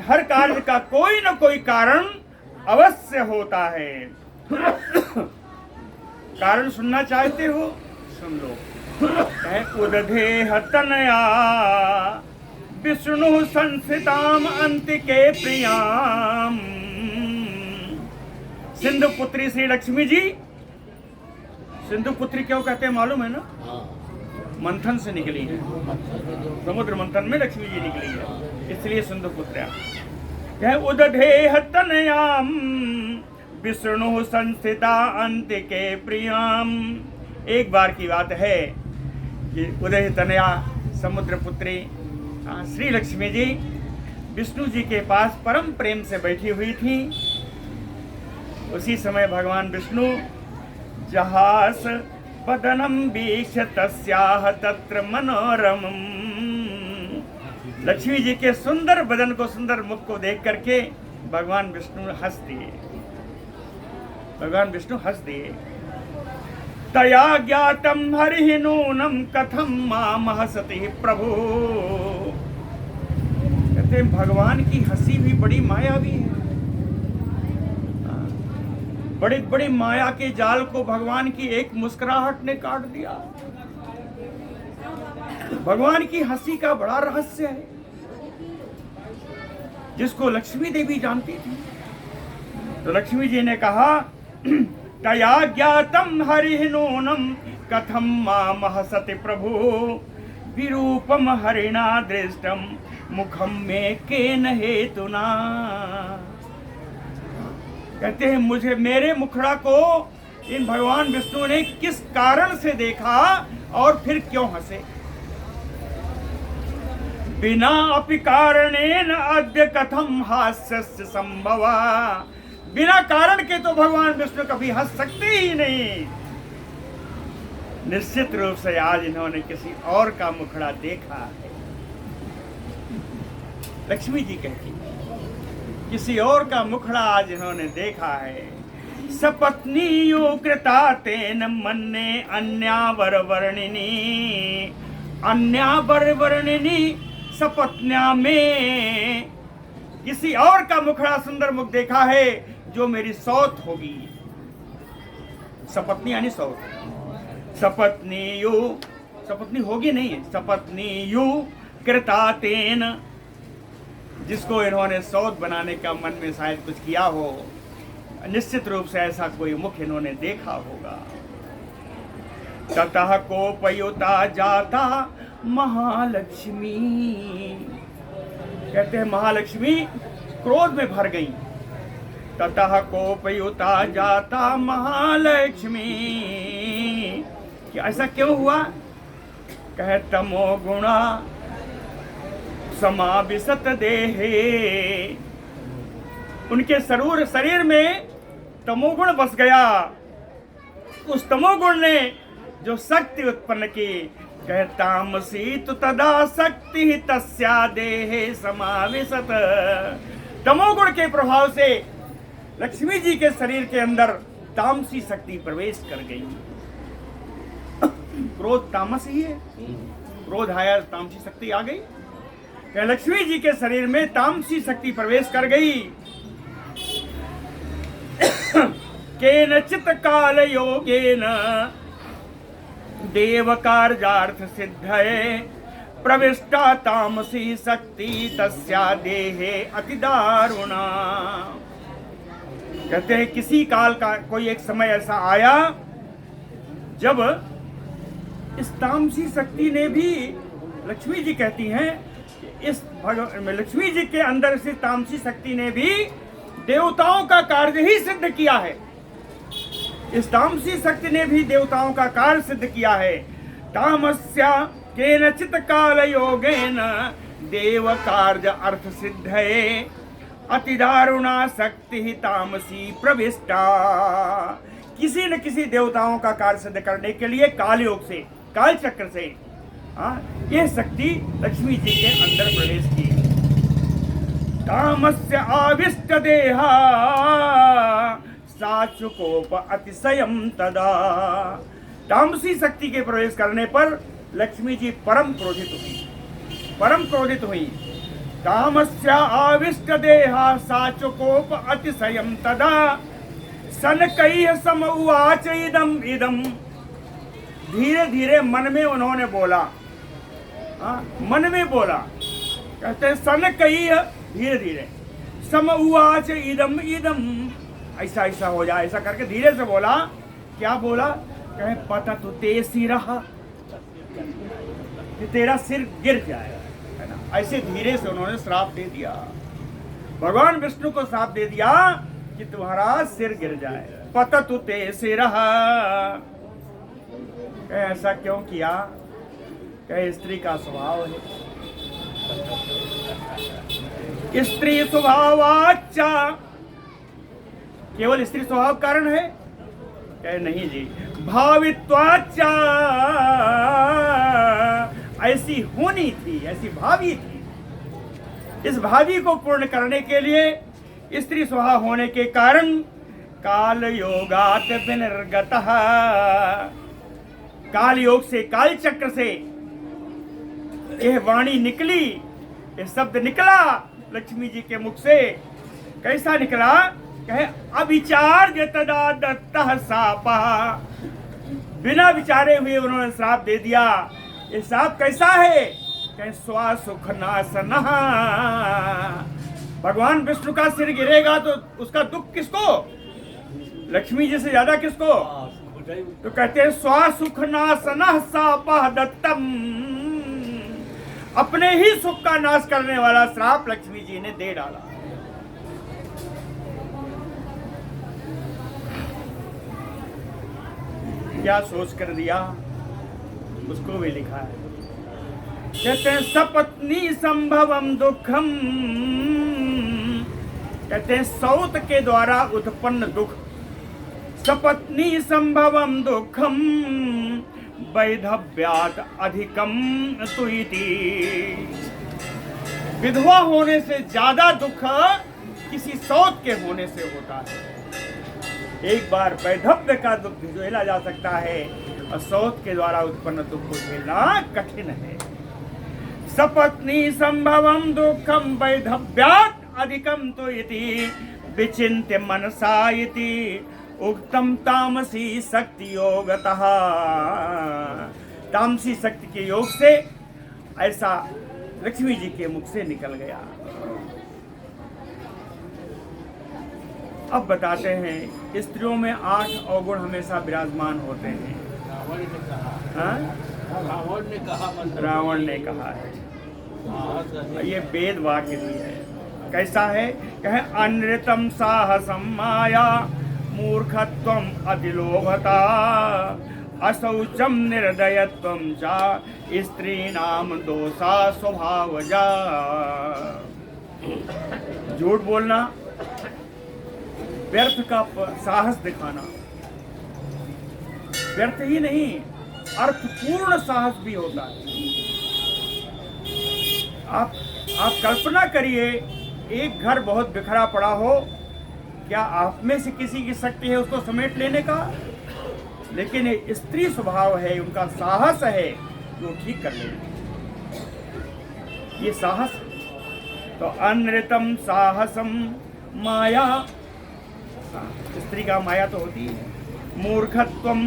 A: हर कार्य का कोई न कोई कारण अवश्य होता है। कारण सुनना चाहते हो? सुन लो। उदधेह तनया विष्णु संस्थिताम अंतिके प्रियाम, सिंधु पुत्री श्री लक्ष्मी जी, सिंधु पुत्री क्यों कहते हैं मालूम है ना? मंथन से निकली है, समुद्र मंथन में लक्ष्मी जी निकली है, इसलिए सिंधु पुत्र्या। कहे उदधेह तनयाम विष्णु संस्थिता अंतिके प्रियाम। एक बार की बात है कि उदय तनया समुद्र पुत्री श्री लक्ष्मी जी विष्णु जी के पास परम प्रेम से बैठी हुई थी। उसी समय भगवान विष्णु जहास बदनम वीक्ष तस्याह तत्र मनोरमम, लक्ष्मी जी के सुंदर बदन को, सुंदर मुख को देख करके भगवान विष्णु हंस दिए, भगवान विष्णु हंस दिए। तया ज्ञातम हरि नूनम कथम माम हसति प्रभु, कहते हैं भगवान की हंसी भी बड़ी मायावी है। बड़ी बड़ी माया के जाल को भगवान की एक मुस्कुराहट ने काट दिया। भगवान की हंसी का बड़ा रहस्य है, जिसको लक्ष्मी देवी जानती थी। तो लक्ष्मी जी ने कहा तया ज्ञातम हरि नूनम कथम माम हसति प्रभु, विरूपम हरिणा दृष्टम मुखम में केन हेतुना, कहते हैं मुझे, मेरे मुखड़ा को इन भगवान विष्णु ने किस कारण से देखा और फिर क्यों हंसे। बिना अपि कारणेन अद्य कथम हास्यस्य संभवा, बिना कारण के तो भगवान विष्णु कभी हंस सकते ही नहीं। निश्चित रूप से आज इन्होंने किसी और का मुखड़ा देखा है। लक्ष्मी जी कहती किसी और का मुखड़ा आज इन्होंने देखा है। सपत्नीयो कृता तेन मन्ने अन्यावर वर्णिनी, अन्यावर वर्णिनी सपत्न्या में, किसी और का मुखड़ा सुंदर मुख देखा है जो मेरी सौत होगी। सपत्नी यानी सौत। सपत्नीयु, सपत्नी होगी नहीं है, सपत्नीयु कृता तेन, जिसको इन्होंने सौत बनाने का मन में शायद कुछ किया हो, निश्चित रूप से ऐसा कोई मुख इन्होंने देखा होगा। ततः कोपयुता जाता महालक्ष्मी, कहते हैं महालक्ष्मी क्रोध में भर गई। ततः कोपयुता जाता महालक्ष्मी, कि ऐसा क्यों हुआ? कहे तमो गुणा समाविशत देहे। उनके शरीर में तमोगुण बस गया। उस तमोगुण ने जो शक्ति उत्पन्न की, कहतामसी तो तदा शक्ति तस्या देहे समाविशत। तमोगुण के प्रभाव से लक्ष्मी जी के शरीर के अंदर तामसी शक्ति प्रवेश कर गई। क्रोध तामस ही है, क्रोध आया तामसी शक्ति आ गई। क्या लक्ष्मी जी के शरीर में तामसी शक्ति प्रवेश कर गई। केनचित काल योगेन देव कार्यार्थ सिद्धये प्रविष्टा तामसी शक्ति तस्या देहे अति दारुणा। कहते हैं किसी काल का कोई एक समय ऐसा आया जब इस तामसी शक्ति ने भी, लक्ष्मी जी कहती हैं इस लक्ष्मी जी के अंदर से तामसी शक्ति ने भी देवताओं का कार्य ही सिद्ध किया है। इस तामसी शक्ति ने भी देवताओं का कार्य सिद्ध किया है। तामस्या केनचित काल योगेन देव कार्य अर्थ सिद्धये अति दारुणा शक्ति ही तामसी प्रविष्टा। किसी न किसी देवताओं का कार्य सिद्ध करने के लिए काल योग से, काल चक्र से यह शक्ति लक्ष्मी जी के अंदर प्रवेश की। तामस्य आविष्ट देहा साचुकोप अतिशयम तदा। तामसी शक्ति के प्रवेश करने पर लक्ष्मी जी परम क्रोधित हुई, परम क्रोधित हुई। तामस्य आविष्ट देहा साचुकोप अतिशयम तदा सनकैः सम उवाच इदम इदम। धीरे धीरे मन में उन्होंने बोला, मन में बोला, कहते हैं सनकैः, धीरे धीरे, सम उवाच इदम इदम, ऐसा ऐसा हो जाए, ऐसा करके धीरे से बोला। क्या बोला? कहे पता तो ते सिरहा, कि तेरा सिर गिर जाएगा, है ना। ऐसे धीरे से उन्होंने श्राप दे दिया, भगवान विष्णु को श्राप दे दिया कि तुम्हारा सिर गिर जाए। पता तो ते सिरहा, ऐसा क्यों किया? कहे स्त्री का स्वभाव है, स्त्री स्वभावाच्चा। केवल स्त्री स्वभाव कारण है? कहे नहीं जी, भावित्वाच्चा, ऐसी होनी थी, ऐसी भावी थी। इस भावी को पूर्ण करने के लिए स्त्री स्वभाव होने के कारण काल योगात विनिर्गतः, काल योग से, काल चक्र से यह वाणी निकली, यह शब्द निकला लक्ष्मी जी के मुख से। कैसा निकला? कहे अविचार्य तदा दत्तः शापः, बिना विचारे हुए उन्होंने श्राप दे दिया। ये श्राप कैसा है? कहे स्वसुख नाशनः, भगवान विष्णु का सिर गिरेगा तो उसका दुख किसको? लक्ष्मी जी से ज्यादा किसको? तो कहते हैं स्वसुख नाशनः शापः दत्तम, अपने ही सुख का नाश करने वाला श्राप लक्ष्मी जी ने दे डाला। क्या सोच कर दिया, उसको भी लिखा है। कहते हैं सपत्नी संभवम दुखम, कहते हैं सौत के द्वारा उत्पन्न दुख। सपत्नी संभवम दुखम वैधव्यात अधिकम तुइति, विधवा होने से ज्यादा दुख किसी सौत के होने से होता है। एक बार वैधव्य का दुख झेला जा सकता है और सौत के द्वारा उत्पन्न दुख को झेलना कठिन है। सपत्नी संभवम दुखम वैधव्यात अधिकम तुइति विचिन्त्य मनसा इति उक्तम तामसी शक्ति योगतः। तामसी शक्ति के योग से ऐसा लक्ष्मी जी के मुख से निकल गया। अब बताते हैं, स्त्रियों में 8 अवगुण हमेशा विराजमान होते हैं। रावण ने कहा है, ये वेद वाक्य भी है। कैसा है? कहे अनृतम साहसम माया मूर्खत्वम अतिलोभता असौचम निर्दयत्वम चा स्त्रीणाम दोषा स्वभावजा। झूठ बोलना, व्यर्थ का साहस दिखाना, व्यर्थ ही नहीं अर्थपूर्ण साहस भी होता है। आप कल्पना करिए, एक घर बहुत बिखरा पड़ा हो, क्या आप में से किसी की शक्ति है उसको समेट लेने का? लेकिन ये स्त्री स्वभाव है, उनका साहस है जो ठीक कर लेंगे। ये साहस तो अनृतम साहसम माया, स्त्री का माया तो होती है। मूर्खत्वम,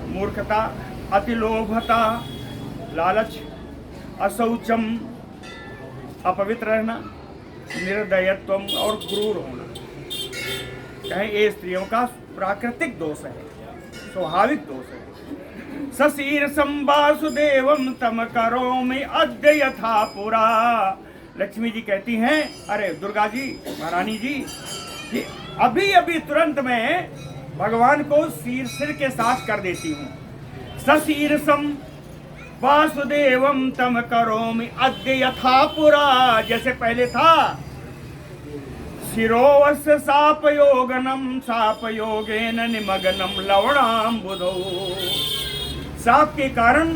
A: मूर्खता, अतिलोभता, लालच, अशौचम, अपवित्र रहना, निर्दयत्वम और क्रूर होना। कहें ये स्त्रियों का प्राकृतिक दोष है, स्वाभाविक दोष है। सशीर्षम वासुदेवम तम करोमि अद्य यथा पुरा। लक्ष्मी जी कहती हैं, अरे दुर्गा जी, महारानी जी, कि अभी अभी तुरंत मैं भगवान को सिर के साथ कर देती हूँ। सशीर्षम वासुदेवम तम करोमि अद्य यथा पुरा, जैसे पहले था। शिरोवस्य सापयोगनम सापयोगेन निमग्नम लवणाम्बुधौ। साप के कारण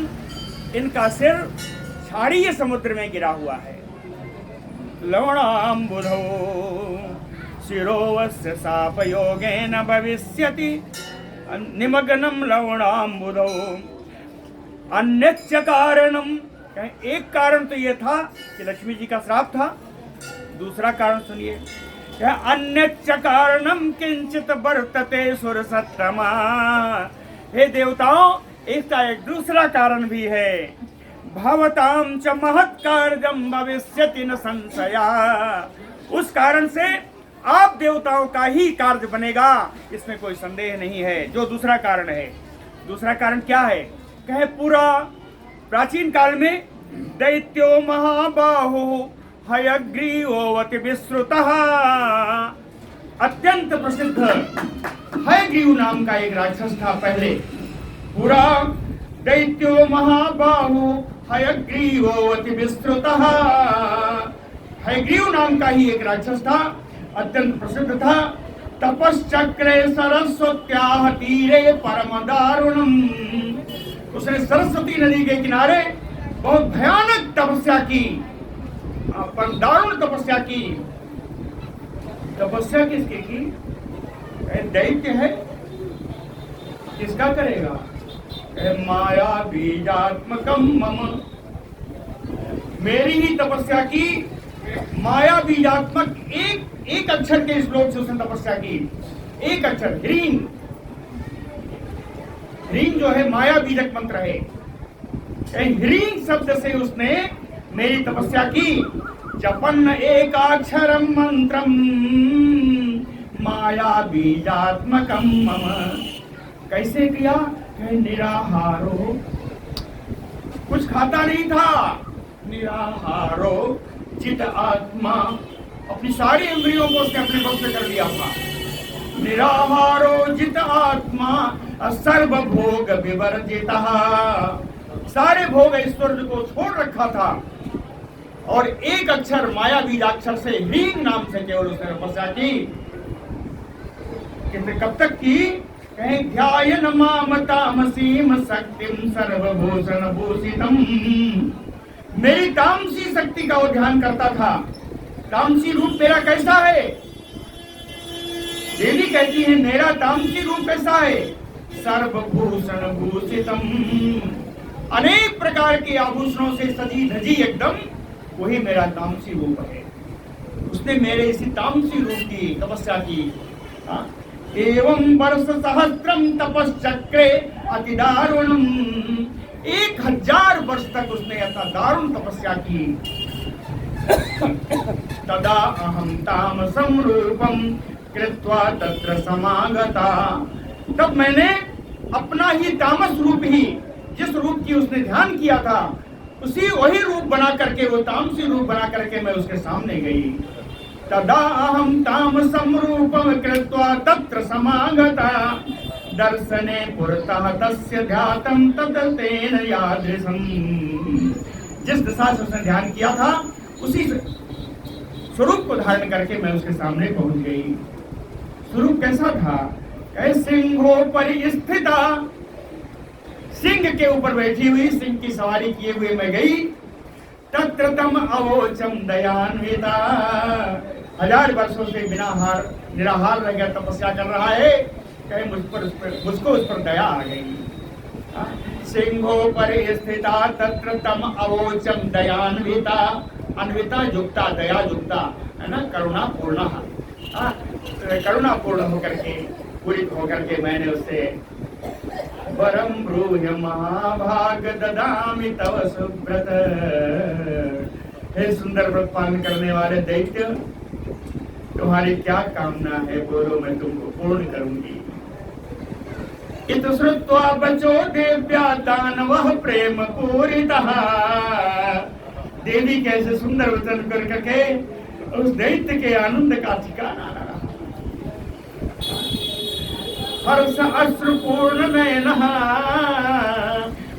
A: इनका सिर क्षारीय समुद्र में गिरा हुआ है। लवणाम्बुधौ शिरोवस्य सापयोगेन भविष्यति निमग्नम लवणाम्बुधौ। अन्यच्च कारणम, एक कारण तो ये था कि लक्ष्मी जी का श्राप था। दूसरा कारण सुनिए, अन्यच्च कारणम किंचित वर्तते सुरसत्तमा। हे देवताओं, इसका एक दूसरा कारण भी है। भवताम च महत् कार्यम भविष्यति न संशया। उस कारण से आप देवताओं का ही कार्य बनेगा, इसमें कोई संदेह नहीं है। जो दूसरा कारण है, दूसरा कारण क्या है? कहे पूरा प्राचीन काल में दैत्यो महाबाहो हयग्रीवोऽवति विश्रुतः। अत्यंत प्रसिद्ध हयग्रीव नाम का एक राक्षस था पहले। पूरा दैत्यो महाबाहो हयग्रीवोऽवति विश्रुतः। हयग्रीव नाम का ही एक राक्षस था, अत्यंत प्रसिद्ध था। तपश्चक्रे सरस्वत्याः तीरे परम दारुणम। उसने सरस्वती नदी के किनारे बहुत भयानक तपस्या की, पर दारुण तपस्या की। तपस्या किसकी की? दैत्य है, किसका करेगा? माया बीजात्मकम मम। मेरी ही तपस्या की। माया बीजात्मक एक अक्षर के श्लोक से उसने तपस्या की। एक अक्षर ह्रीं। ह्रीं जो है माया बीजक मंत्र है। ह्रीं शब्द से उसने मेरी तपस्या की। जपन्न एकाक्षरम मंत्रम माया बीजात्मकम मम। कैसे किया? निराहारो, कुछ खाता नहीं था। निराहारो चित आत्मा, अपनी सारी इंद्रियों को उसने अपने वश में कर लिया था। निराहारो जित आत्मा सर्व भोग विवर्जितः। सारे भोग ऐश्वर्य को छोड़ रखा था और एक अक्षर माया बीजाक्षर से ह्रीं नाम से केवल उसने तपस्या की। किंतु कब तक की? कहें ध्यायन माम तामसीम शक्तिम सर्वभूषण भूषितम। मेरी तामसी शक्ति का वो ध्यान करता था। तामसी रूप मेरा कैसा है? देवी कहती है मेरा तामसी रूप कैसा है? सर्वभूषण भूषितम, अनेक प्रकार के आभूषणों से सजी धजी एकदम, वही मेरा तामसी रूप है। उसने मेरे इसी तामसी रूप की तपस्या की। एवं वर्ष सहस्त्रम तपश्चक्रे अति दारुणम। 1000 वर्ष तक उसने ऐसा दारुण तपस्या की। तदा अहम तामसं रूपम कृत्वा तत्र समागता। तब मैंने अपना ही तामस रूप ही, जिस रूप की उसने ध्यान किया था, उसी वही रूप बना करके, वो तामसी रूप बना करके मैं उसके सामने गई। तदा अहम तामसं रूपम कृत्वा तत्र समागता दर्शने पुरतः तस्य ध्यातं तदतेन यादृशं। जिस दिशा से उसने ध्यान किया था उसी स्वरूप को धारण करके मैं उसके सामने पहुंच गई। स्वरूप कैसा था? कहे सिंहो परिस्थिता, सिंह के ऊपर बैठी हुई, सिंह की सवारी किए हुए मैं गई। तत्र तम अवोचम दयान्विता, 1000 वर्षों से बिना हार निराहार रह गया, तपस्या कर रहा है। कहे मुझको उस पर दया आ गई। सिंहो परिस्थिता तत्र तम अवोचम दयान्विता, अन्विता युक्ता, दया युक्ता है ना, करुणा पूर्ण, करुणा पूर्ण होकर के, पूरित होकर के मैंने उससे वरम ब्रूहि महाभाग ददामि तव सुव्रत, हे सुंदर व्रत पालन करने वाले दैत्य, तुम्हारी क्या कामना है, बोलो मैं तुमको पूर्ण करूंगी। इत श्रुत्वा बचो देव्या दानवः प्रेम पूरितः, देवी कैसे सुंदर वचन कर करके उस दैत्य के आनंद का ठिकाना न रहा। हर्ष अश्रुपूर्ण नयनः,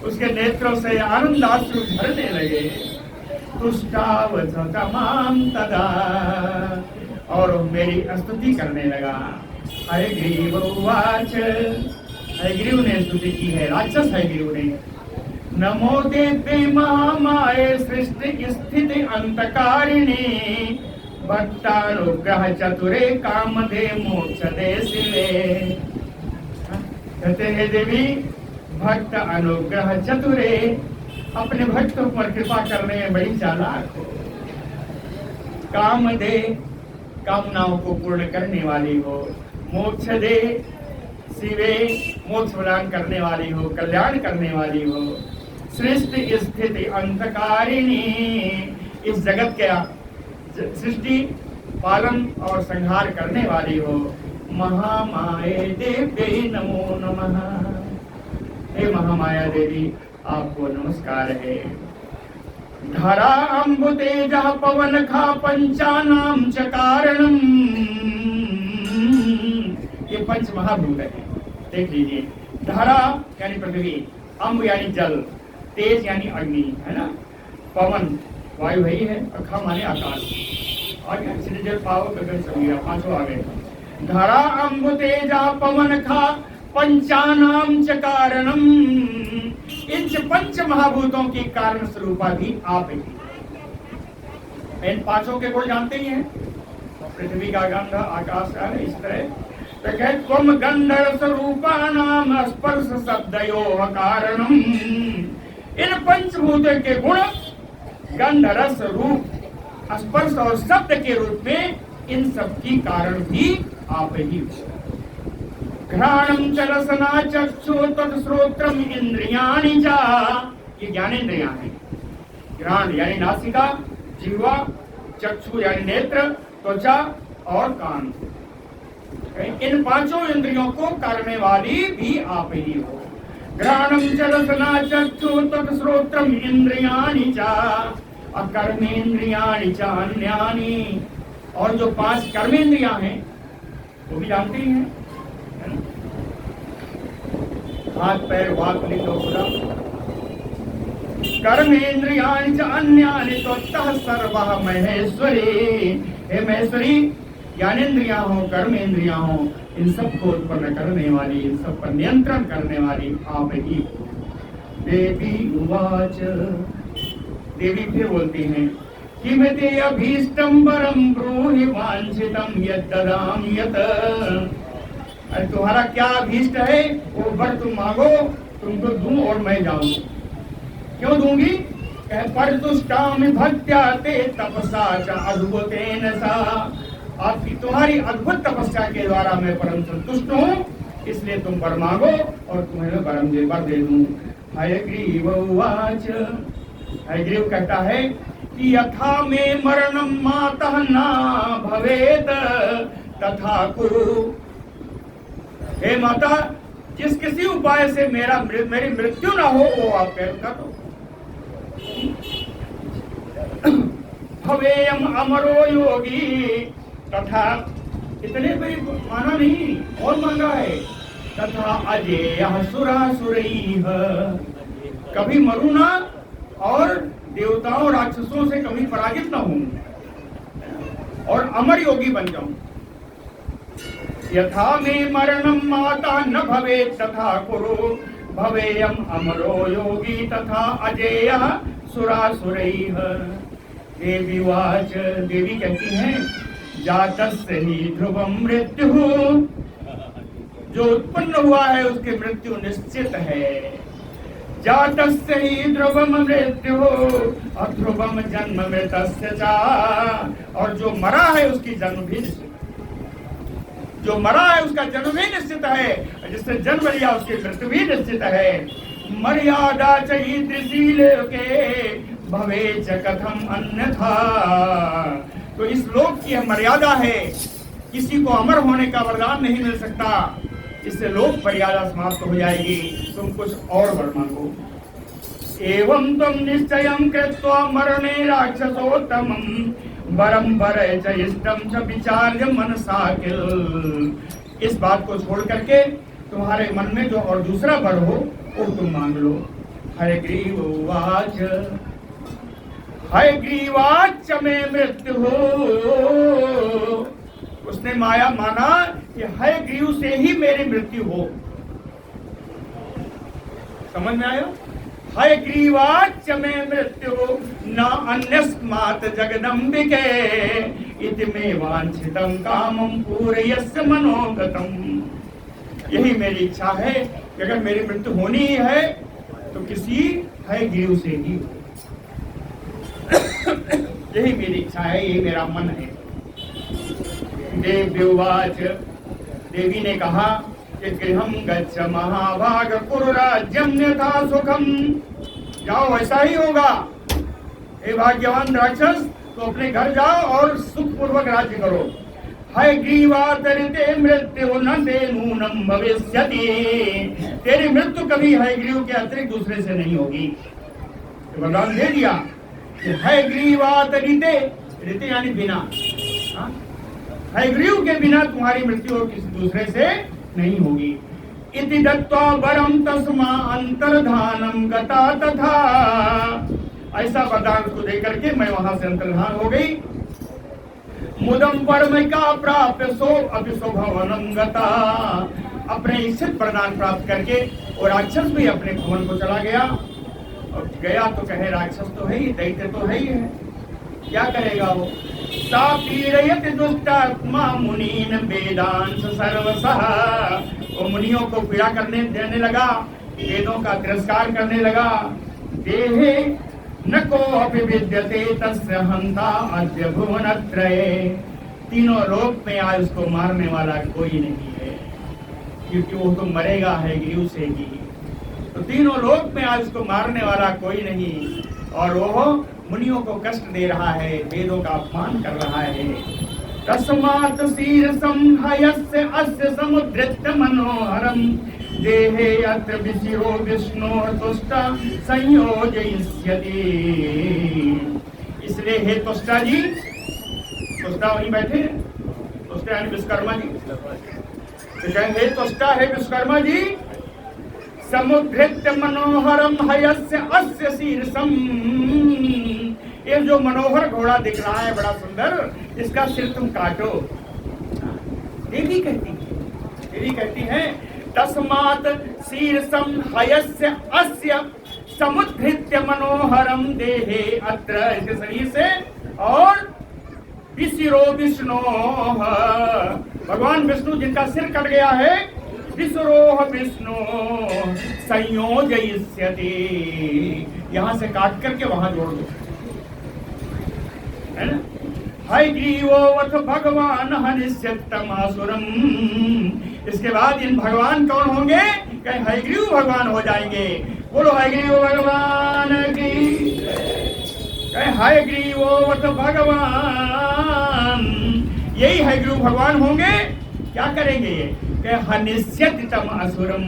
A: उसके नेत्रों से आनंद अश्रु झरने लगे। तुष्टावच तमाम तदा, और मेरी स्तुति करने लगा। हयग्रीव उवाच, हयग्रीव ने स्तुति की है, राक्षस हयग्रीव ने। नमो देव्ये महामाये सृष्टि स्थिति अंतकारिणी, भक्तानुग्रह चतुरे कामदे मोक्षदे शिवे। कहते हैं देवी भक्त अनुग्रह चतुरे, अपने भक्तों पर कृपा करने में बड़ी चालाक हो। कामदे, कामनाओं को पूर्ण करने वाली हो। मोक्षदे, शिवे, मोक्ष प्रदान करने वाली हो, कल्याण करने वाली हो। सृष्टि स्थिति अंतकारिणी, इस जगत के सृष्टि पालन और संहार करने वाली हो। महामाये देव्यै नमो नमः, हे महामाया देवी आपको नमस्कार है। धरा अम्बुतेजः पवन खा पंचानाम च कारणम, ये पंच महाभूत है, देख लीजिए। धरा यानी पृथ्वी, अम्ब यानी जल, तेज यानी अग्नि है ना, पवन वायु ही है, और खा माने आकाश, और जल पावक गगन समीरा, पांचों आ गए। धरा अम्बु तेजा पवन खा पंचानाम च कारणम, इन पंच महाभूतों की कारण स्वरूपा भी आप ही। इन पांचों के गुण जानते ही हैं, पृथ्वी का गंध, आकाश का, इस तरह तो कहे तुम गंधर्व स्वरूपा नाम स्पर्श शब्दयो कारणम, इन पंचभूत के गुण गंध रस रूप स्पर्श और शब्द के रूप में इन सब की कारण भी आप ही हो। घ्राणम च रसना चक्षु तत्श्रोत्रम इंद्रियाणि च, ये ज्ञानेन्द्रियां हैं। घ्राण यानी नासिका, जिह्वा, चक्षु यानी नेत्र, त्वचा और कान, इन पांचों इंद्रियों को करने वाली भी आप ही हो। घ्राणम च रसना चक्षु तत्श्रोत्रम इंद्रियाणि च कर्मेन्द्रियाणि च अन्यानि, और जो 5 कर्मेंद्रियां हैं वो भी जानते ही हैं, हाथ पैर वाक लिटोपुरा। कर्मेन्द्रियाणि च अन्यानि त्वत्तः सर्वः महेश्वरी, हे महेश्वरी, ज्ञानेन्द्रियां हो, कर्मेंद्रियां हो, इन सबको उत्पन्न करने वाली, इन सब पर नियंत्रण करने वाली आप ही। देवी उवाच, देवी फिर बोलती हैं कि मैं ते अभीष्टम वरम ब्रूहि वांछितम यद्ददामि यत्, अरे तुम्हारा क्या अभीष्ट है वो वर तुम मांगो, तुमको दूं और मैं जाऊं। क्यों दूंगी? कह परतुष्टामि भक्त्या ते तपसा च अद्भुतेन सा, आपकी तुम्हारी अद्भुत तपस्या के द्वारा मैं परम संतुष्ट हूँ, इसलिए तुम वर मांगो और तुम्हें मैं वर दे दूं। हयग्रीव उवाच, हयग्रीव कहता है कि यथा में मरणम मातः न भवेत तथा कुरु, हे माता, जिस किसी उपाय से मेरी मृत्यु ना हो वो आप करो। भवेयम अमरो योगी तथा, इतने भी माना नहीं, और मांगा है तथा अजेयः सुरासुरैः। कभी मरू ना और देवताओं राक्षसों से कभी पराजित न हूं और अमर योगी बन जाऊं। यथा मे मरणं माता न भवेत् तथा कुरु भवेयम अमरो योगी तथा अजेयः सुरासुरैः। देवी वाच, देवी कहती हैं, जातस्य ही ध्रुवं मृत्युः, जो उत्पन्न हुआ है उसकी मृत्यु निश्चित है। जातस्य ही ध्रुवं मृत्युः अध्रुवं जन्म मृतस्य च, और जो मरा है उसकी जन्म भी निश्चित, जो मरा है उसका जन्म भी निश्चित है, जिसने जन्म लिया उसकी मृत्यु भी निश्चित है। मर्यादा चैत्रशील के भवे च कथम अन्यथा, तो इस लोक की मर्यादा है, किसी को अमर होने का वरदान नहीं मिल सकता, इससे लोक मर्यादा समाप्त हो जाएगी, तुम कुछ और वर मांगो। एवं तुम निश्चयं कृत्वा मरणे राक्षसोत्तमं वरम वरे च इष्टं च विचार्य मनसा किल। इस बात को छोड़ करके तुम्हारे मन में जो और दूसरा वर हो वो तुम मांग लो। हयग्रीवोवाच, हयग्रीवाच में मृत्यु हो, उसने माया माना कि हयग्रीव से ही मेरी मृत्यु हो। समझ में आया? हयग्रीवाच में मृत्यु न अन्यस्मात् जगदम्बिके इति मे वांछितं कामं पूरयस्य मनोगतम्। यही मेरी इच्छा है कि अगर मेरी मृत्यु होनी है तो किसी हयग्रीव से ही। यही मेरी इच्छा है, यही मेरा मन है। देव्युवाच, देवी ने कहा कि गृहं गच्छ महाभाग कुरु राज्यं यथा सुखम। जाओ, ऐसा ही होगा। हे भाग्यवान राक्षस, तो अपने घर जाओ और सुख पूर्वक राज्य करो। हयग्रीवातरिते मृत्यु न ते नूनं भविष्यति, तेरी मृत्यु कभी हयग्रीव के अतिरिक्त दूसरे से नहीं होगी। तो भगवान दे दिया कि हयग्रीवातरिते, रिते यानी बिना, हयग्रीव के बिना तुम्हारी मृत्यु और किसी दूसरे से नहीं होगी। इति दत्त्वा वरम तस्मा अंतर्धानम गता तथा, ऐसा वरदान को देकर के मैं वहां से अंतर्धान हो गई। मुदम परम का प्राप्त सो अभिसो भवनम गता, अपने इच्छित वरदान प्राप्त करके और राक्षस भी अपने भवन को चला गया। और गया तो कहे राक्षस तो है ही, दैत्य तो है ही है, क्या करेगा वो। सा पीड़यत दुष्टात्मा मुनीन वेदांश सर्वसः, वो मुनियों को पीड़ा करने देने लगा, वेदों का तिरस्कार करने लगा। देहे न को अपि विद्यते तस्य हंता अद्य भुवनत्रये, तीनों लोक में आज उसको मारने वाला कोई नहीं है, क्योंकि वो तो मरेगा है गिरु से ही। तो तीनों लोक में आज उसको मारने वाला कोई नहीं, और वो मुनियों को कष्ट दे रहा है, वेदों का अपमान कर रहा है। तस्मात् शीर्षं हयस्य अस्य समुद्रित मनोहरं देहे अत्र विशिरो विष्णो तुष्टा संयोजयिष्यति। इसलिए हे तुष्टा जी, तुष्टा वहीं बैठे, तुष्टा यानी विश्वकर्मा जी, तो कहें हे तुष्टा, हे विश्वकर्मा जी, समुद्रित मनोहरम हयस्य अस्य शीर्षम, ये जो मनोहर घोड़ा दिख रहा है बड़ा सुंदर, इसका सिर तुम काटो। देवी कहती है तस्मात् शीर्षम हयस्य अस्य समुद्रित मनोहरम देहे अत्र, इसके शरीर से, और विशिरो विष्णु, भगवान विष्णु जिनका सिर कट गया है, विष्णोह विष्णु संयोजयिष्यति, यहां से काट करके वहां जोड़ दो, है ना। हयग्रीवोऽथ भगवान हनिष्यत्तमासुरम्, इसके बाद इन भगवान कौन होंगे? कहीं हयग्रीव भगवान हो जाएंगे। बोलो हयग्रीव भगवान की, कहीं हयग्रीवोऽथ भगवान, यही हयग्रीव भगवान होंगे। क्या करेंगे ये? कि हनिष्यत्तम असुरम,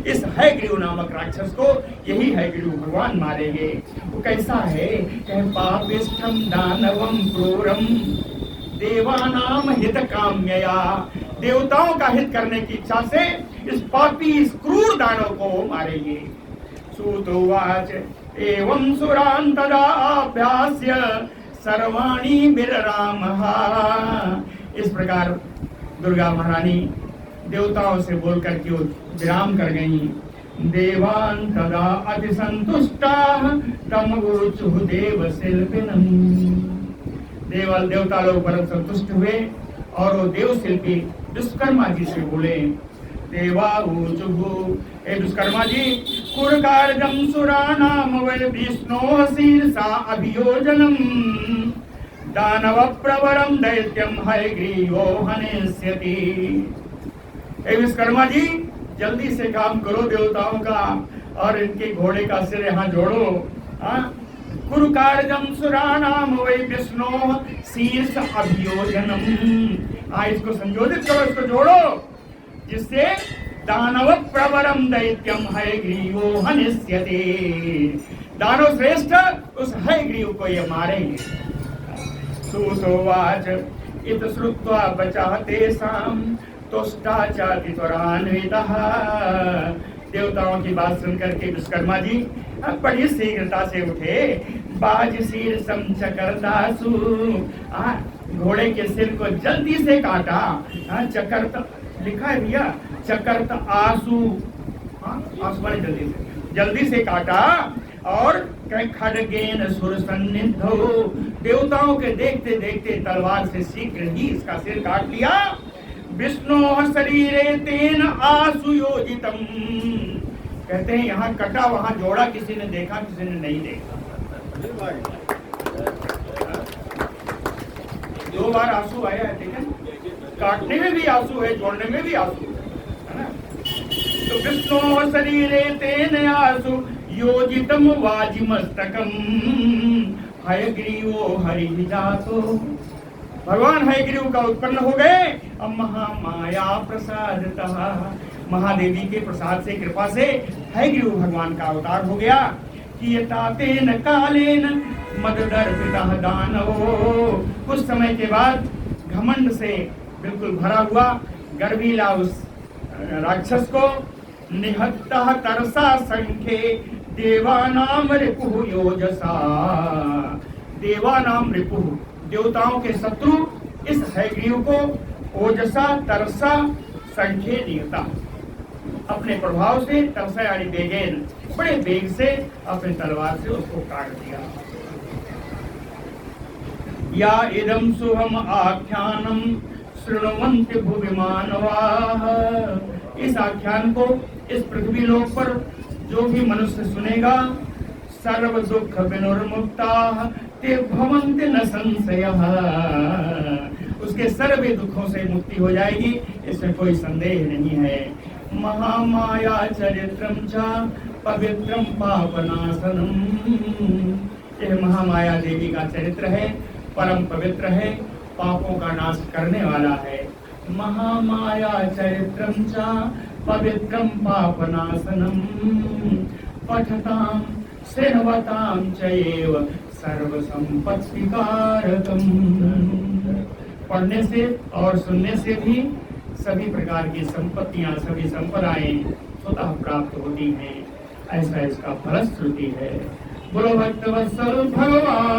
A: इस हयग्रीव नामक राक्षस को यही हयग्रीव भगवान मारेंगे। वो कैसा है? कह पापिष्ठम दानवम क्रूरम देवानाम हित काम्यया देवताओं का हित करने की इच्छा से इस पापी इस क्रूर दानव को मारेंगे। सूतोवाच एवं सुरान् तदाभ्यास्य सर्वाणि विररामः। इस प्रकार दुर्गा महारानी देवताओं से बोल करके विराम कर गई। देवान् तदा अतिसंतुष्टाः तमवोचुः देवशिल्पिनम्। देवता लोग परम संतुष्ट हुए और वो देवशिल्पी विश्वकर्मा जी से बोले, देवावोचुः, हे विश्वकर्मा जी, कुरकार्यं सुराणाम वै विष्णोः शीर्षा अभियोजनम् दानव प्रवरम दैत्यम हयग्रीवो हनिष्यति। हे विश्वकर्मा जी, जल्दी से काम करो देवताओं का और इनके घोड़े का सिर यहाँ जोड़ो। कुरु कार्यम सुराणाम वै विष्णोः शीर्ष अभियोजनम। इसको संयोजित करो, इसको जोड़ो, जिससे दानव प्रवरम दैत्यम हयग्रीवो हनिष्यति। दानव श्रेष्ठ उस हयग्रीव को ये मारेंगे। सूतोवाच इत श्रुत्वा बचातेषां तुष्टा चाति त्वरान्वितः। देवताओं की बात सुनकर के विश्वकर्मा जी बड़ी शीघ्रता से उठे। बाज शीर्षम चकरदासु, घोड़े के सिर को जल्दी से काटा। चकरत लिखा है भैया, चकरत आसु, आसु माने जल्दी से काटा। और खड्गेन सुर सन्निधो, देवताओं के देखते देखते तलवार से शीघ्र ही इसका सिर काट लिया। विष्णु शरीरे तेन आसु योजितम, कहते हैं यहाँ कटा वहां जोड़ा, किसी ने देखा किसी ने नहीं देखा। 2 बार आंसू आया है, ठीक है, काटने में भी आंसू है, जोड़ने में भी आंसू है ना। तो विष्णु शरीरे तेन आसु योजितम वाजिमस्तकम हयग्रीवो हरिजातो। भगवान हयग्रीव का उत्पन्न हो गए। अब महामाया प्रसादतः, महादेवी के प्रसाद से कृपा से हयग्रीव भगवान का अवतार हो गया। कियतातेन कालेन मददर्पितः दानवो, कुछ समय के बाद घमंड से बिल्कुल भरा हुआ गर्वीला उस राक्षस को निहत्तः तरसा संख्ये देवानाम रिपुः योजसा। देवानाम रिपुः, देवताओं के शत्रु इस हयग्रीव को ओजसा तरसा संख्ये निहता, अपने प्रभाव से तरसा यानी बेगेन, बड़े वेग से अपने तलवार से उसको काट दिया। या इदं शुभम आख्यानम शृण्वन्ति भुवि मानवाः। इस आख्यान को इस पृथ्वी लोक पर जो भी मनुष्य सुनेगा, सर्व दुख विनुर्मुक्ताः ते भवन्ति न संशयः, उसके सर्वे दुखों से मुक्ति हो जाएगी, इसमें कोई संदेह नहीं है। महामाया चरित्रम च पवित्रम पापनाशनम, यह महामाया देवी का चरित्र है, परम पवित्र है, पापों का नाश करने वाला है। महामाया चरित्रम च पवित्रम पापनाशनम पठताम श्रृण्वताम चैव सर्व संपत्तिकारकम। पढ़ने से और सुनने से भी सभी प्रकार की संपत्तियां, सभी संपदाएं स्वतः प्राप्त होती हैं, ऐसा इसका फलश्रुति है। बोलो भक्तवत्सल भगवान